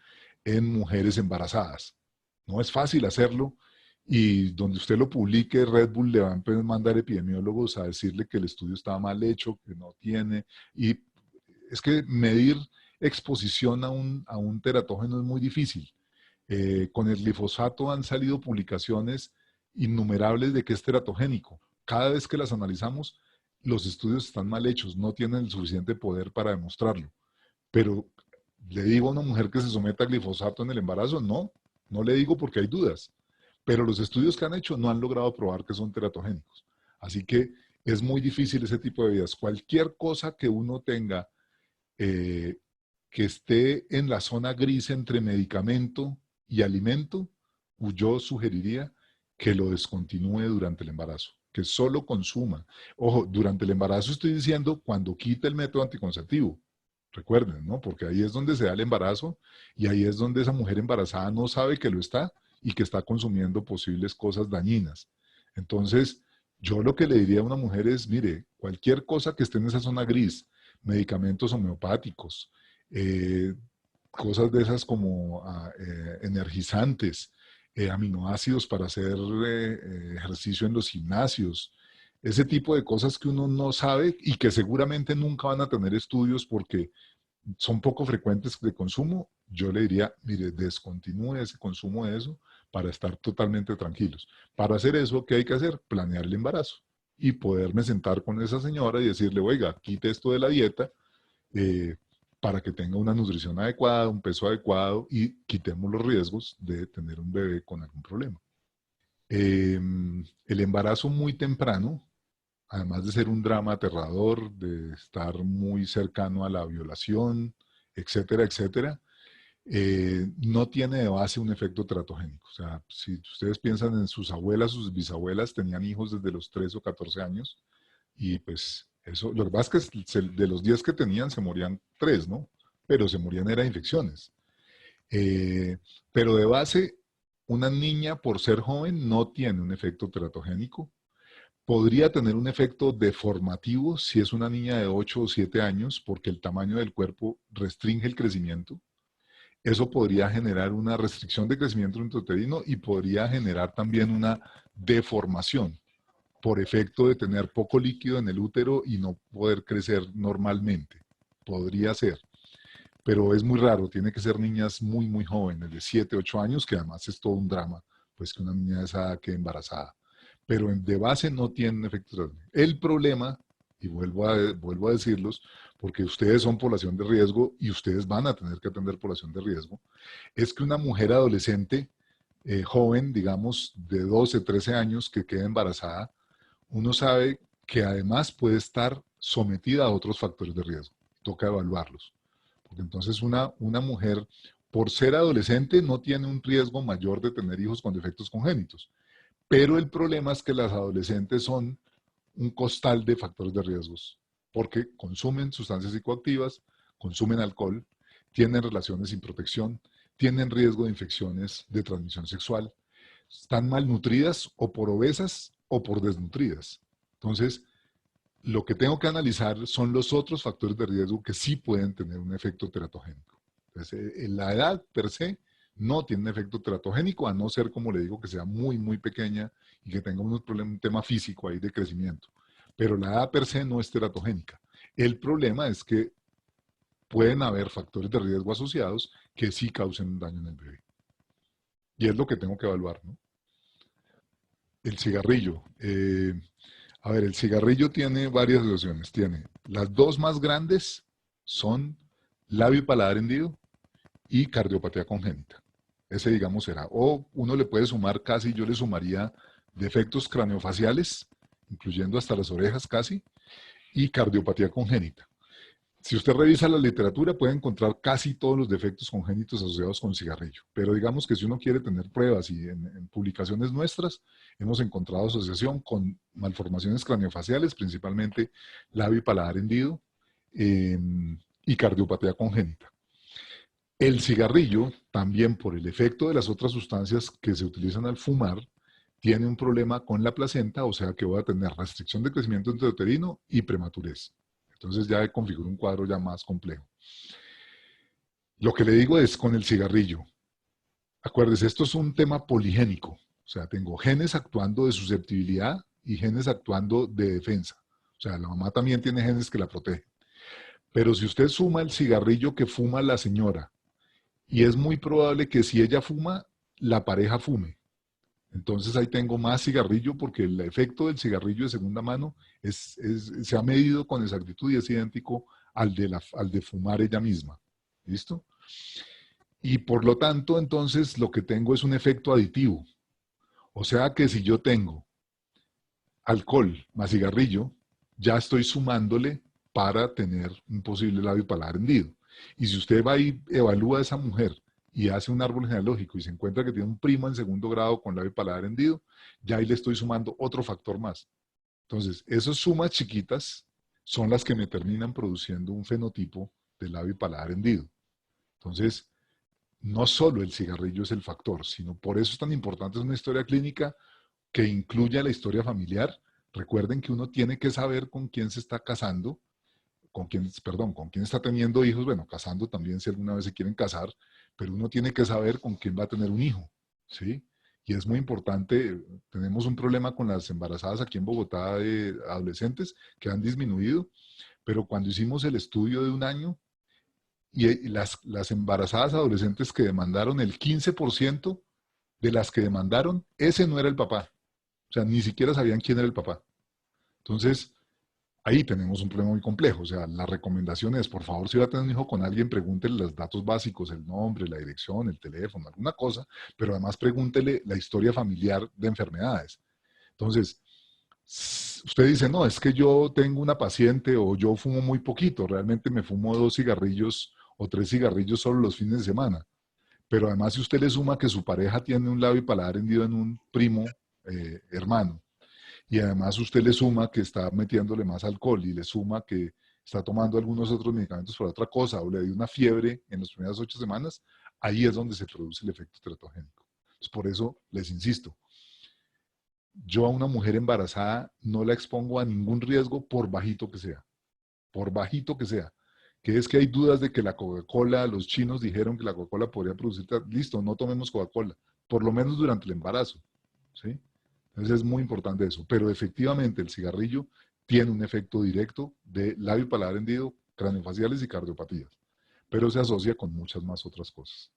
en mujeres embarazadas. No es fácil hacerlo y donde usted lo publique, Red Bull le van a mandar epidemiólogos a decirle que el estudio estaba mal hecho, que no tiene. Y es que medir exposición a un teratógeno es muy difícil. Con el glifosato han salido publicaciones innumerables de que es teratogénico. Cada vez que las analizamos, los estudios están mal hechos, no tienen el suficiente poder para demostrarlo. Pero le digo a una mujer que se someta a glifosato en el embarazo, no, no le digo porque hay dudas. Pero los estudios que han hecho no han logrado probar que son teratogénicos. Así que es muy difícil ese tipo de bebidas. Cualquier cosa que uno tenga eh, que esté en la zona gris entre medicamento y alimento, yo sugeriría que lo descontinúe durante el embarazo, que solo consuma. Ojo, durante el embarazo estoy diciendo cuando quite el método anticonceptivo. Recuerden, ¿no? Porque ahí es donde se da el embarazo y ahí es donde esa mujer embarazada no sabe que lo está y que está consumiendo posibles cosas dañinas. Entonces, yo lo que le diría a una mujer es, mire, cualquier cosa que esté en esa zona gris, medicamentos homeopáticos, eh, cosas de esas como energizantes, aminoácidos para hacer ejercicio en los gimnasios, ese tipo de cosas que uno no sabe y que seguramente nunca van a tener estudios porque son poco frecuentes de consumo, yo le diría, mire, descontinúe ese consumo de eso para estar totalmente tranquilos. Para hacer eso, ¿qué hay que hacer? Planear el embarazo y poderme sentar con esa señora y decirle, oiga, quite esto de la dieta eh, para que tenga una nutrición adecuada, un peso adecuado y quitemos los riesgos de tener un bebé con algún problema. El embarazo muy temprano, además de ser un drama aterrador, de estar muy cercano a la violación, etcétera, etcétera, no tiene de base un efecto teratogénico. O sea, si ustedes piensan en sus abuelas, sus bisabuelas tenían hijos desde los 3 o 14 años y pues eso, lo que pasa es que de los 10 que tenían se morían 3, ¿no? Pero se morían era de infecciones. Eh, pero de base, una niña por ser joven no tiene un efecto teratogénico. Podría tener un efecto deformativo si es una niña de 8 o 7 años, porque el tamaño del cuerpo restringe el crecimiento. Eso podría generar una restricción de crecimiento intrauterino y podría generar también una deformación por efecto de tener poco líquido en el útero y no poder crecer normalmente. Podría ser. pero es muy raro, tiene que ser niñas muy, muy jóvenes, de 7, 8 años, que además es todo un drama, pues que una niña de esa edad quede embarazada. Pero de base no tienen efectos transmisores. El problema, y vuelvo a decirlos, porque ustedes son población de riesgo y ustedes van a tener que atender población de riesgo, es que una mujer adolescente, joven, digamos, de 12, 13 años, que quede embarazada, uno sabe que además puede estar sometida a otros factores de riesgo. Toca evaluarlos. Porque entonces una mujer, por ser adolescente, no tiene un riesgo mayor de tener hijos con defectos congénitos. Pero el problema es que las adolescentes son un costal de factores de riesgos, porque consumen sustancias psicoactivas, consumen alcohol, tienen relaciones sin protección, tienen riesgo de infecciones de transmisión sexual, están malnutridas o por obesas o por desnutridas. Entonces, lo que tengo que analizar son los otros factores de riesgo que sí pueden tener un efecto teratogénico. Entonces, la edad per se no tiene un efecto teratogénico, a no ser, como le digo, que sea muy, muy pequeña y que tenga un tema físico ahí de crecimiento. Pero la edad per se no es teratogénica. El problema es que pueden haber factores de riesgo asociados que sí causen un daño en el bebé. Y es lo que tengo que evaluar, ¿no? El cigarrillo. A ver, el cigarrillo tiene varias situaciones. Tiene las dos más grandes son labio y paladar hendido y cardiopatía congénita. Ese, digamos, será. O uno le puede sumar casi, yo le sumaría defectos craneofaciales, incluyendo hasta las orejas casi, y cardiopatía congénita. Si usted revisa la literatura, puede encontrar casi todos los defectos congénitos asociados con cigarrillo. Pero digamos que si uno quiere tener pruebas y en publicaciones nuestras, hemos encontrado asociación con malformaciones craneofaciales, principalmente labio y paladar hendido, eh, y cardiopatía congénita. El cigarrillo, también por el efecto de las otras sustancias que se utilizan al fumar, tiene un problema con la placenta, o sea que voy a tener restricción de crecimiento intrauterino y prematurez. Entonces ya configuro un cuadro ya más complejo. Lo que le digo es con el cigarrillo. Acuérdese, esto es un tema poligénico. O sea, tengo genes actuando de susceptibilidad y genes actuando de defensa. O sea, la mamá también tiene genes que la protegen. Pero si usted suma el cigarrillo que fuma la señora, y es muy probable que si ella fuma, la pareja fume. Entonces ahí tengo más cigarrillo porque el efecto del cigarrillo de segunda mano se ha medido con exactitud y es idéntico al de fumar ella misma. ¿Listo? Y por lo tanto, entonces lo que tengo es un efecto aditivo. O sea que si yo tengo alcohol más cigarrillo, ya estoy sumándole para tener un posible labio paladar hendido. Y si usted va y evalúa a esa mujer y hace un árbol genealógico y se encuentra que tiene un primo en segundo grado con labio paladar hendido, ya ahí le estoy sumando otro factor más. Entonces, esas sumas chiquitas son las que me terminan produciendo un fenotipo de labio paladar hendido. Entonces, no solo el cigarrillo es el factor, sino por eso es tan importante una historia clínica que incluya la historia familiar. Recuerden que uno tiene que saber con quién se está casando, con quién está teniendo hijos, bueno, casando también si alguna vez se quieren casar, pero uno tiene que saber con quién va a tener un hijo, ¿sí? Y es muy importante, tenemos un problema con las embarazadas aquí en Bogotá de adolescentes que han disminuido, pero cuando hicimos el estudio de un año, y las embarazadas adolescentes que demandaron, el 15% de las que demandaron, ese no era el papá. O sea, ni siquiera sabían quién era el papá. Entonces, ahí tenemos un problema muy complejo. O sea, la recomendación es, por favor, si va a tener un hijo con alguien, pregúntele los datos básicos, el nombre, la dirección, el teléfono, alguna cosa, pero además pregúntele la historia familiar de enfermedades. Entonces, usted dice, no, es que yo tengo una paciente o yo fumo muy poquito, realmente me fumo 2 cigarrillos o 3 cigarrillos solo los fines de semana. Pero además si usted le suma que su pareja tiene un labio y paladar hendido en un primo hermano, y además usted le suma que está metiéndole más alcohol y le suma que está tomando algunos otros medicamentos para otra cosa o le dio una fiebre en las primeras 8 semanas, ahí es donde se produce el efecto teratogénico. Entonces, por eso les insisto, yo a una mujer embarazada no la expongo a ningún riesgo por bajito que sea, por bajito que sea. Que es que hay dudas de que la Coca-Cola, los chinos dijeron que la Coca-Cola podría producir, listo, no tomemos Coca-Cola, por lo menos durante el embarazo, ¿sí? Entonces es muy importante eso, pero efectivamente el cigarrillo tiene un efecto directo de labio y paladar hendido, craneofaciales y cardiopatías. pero se asocia con muchas más otras cosas.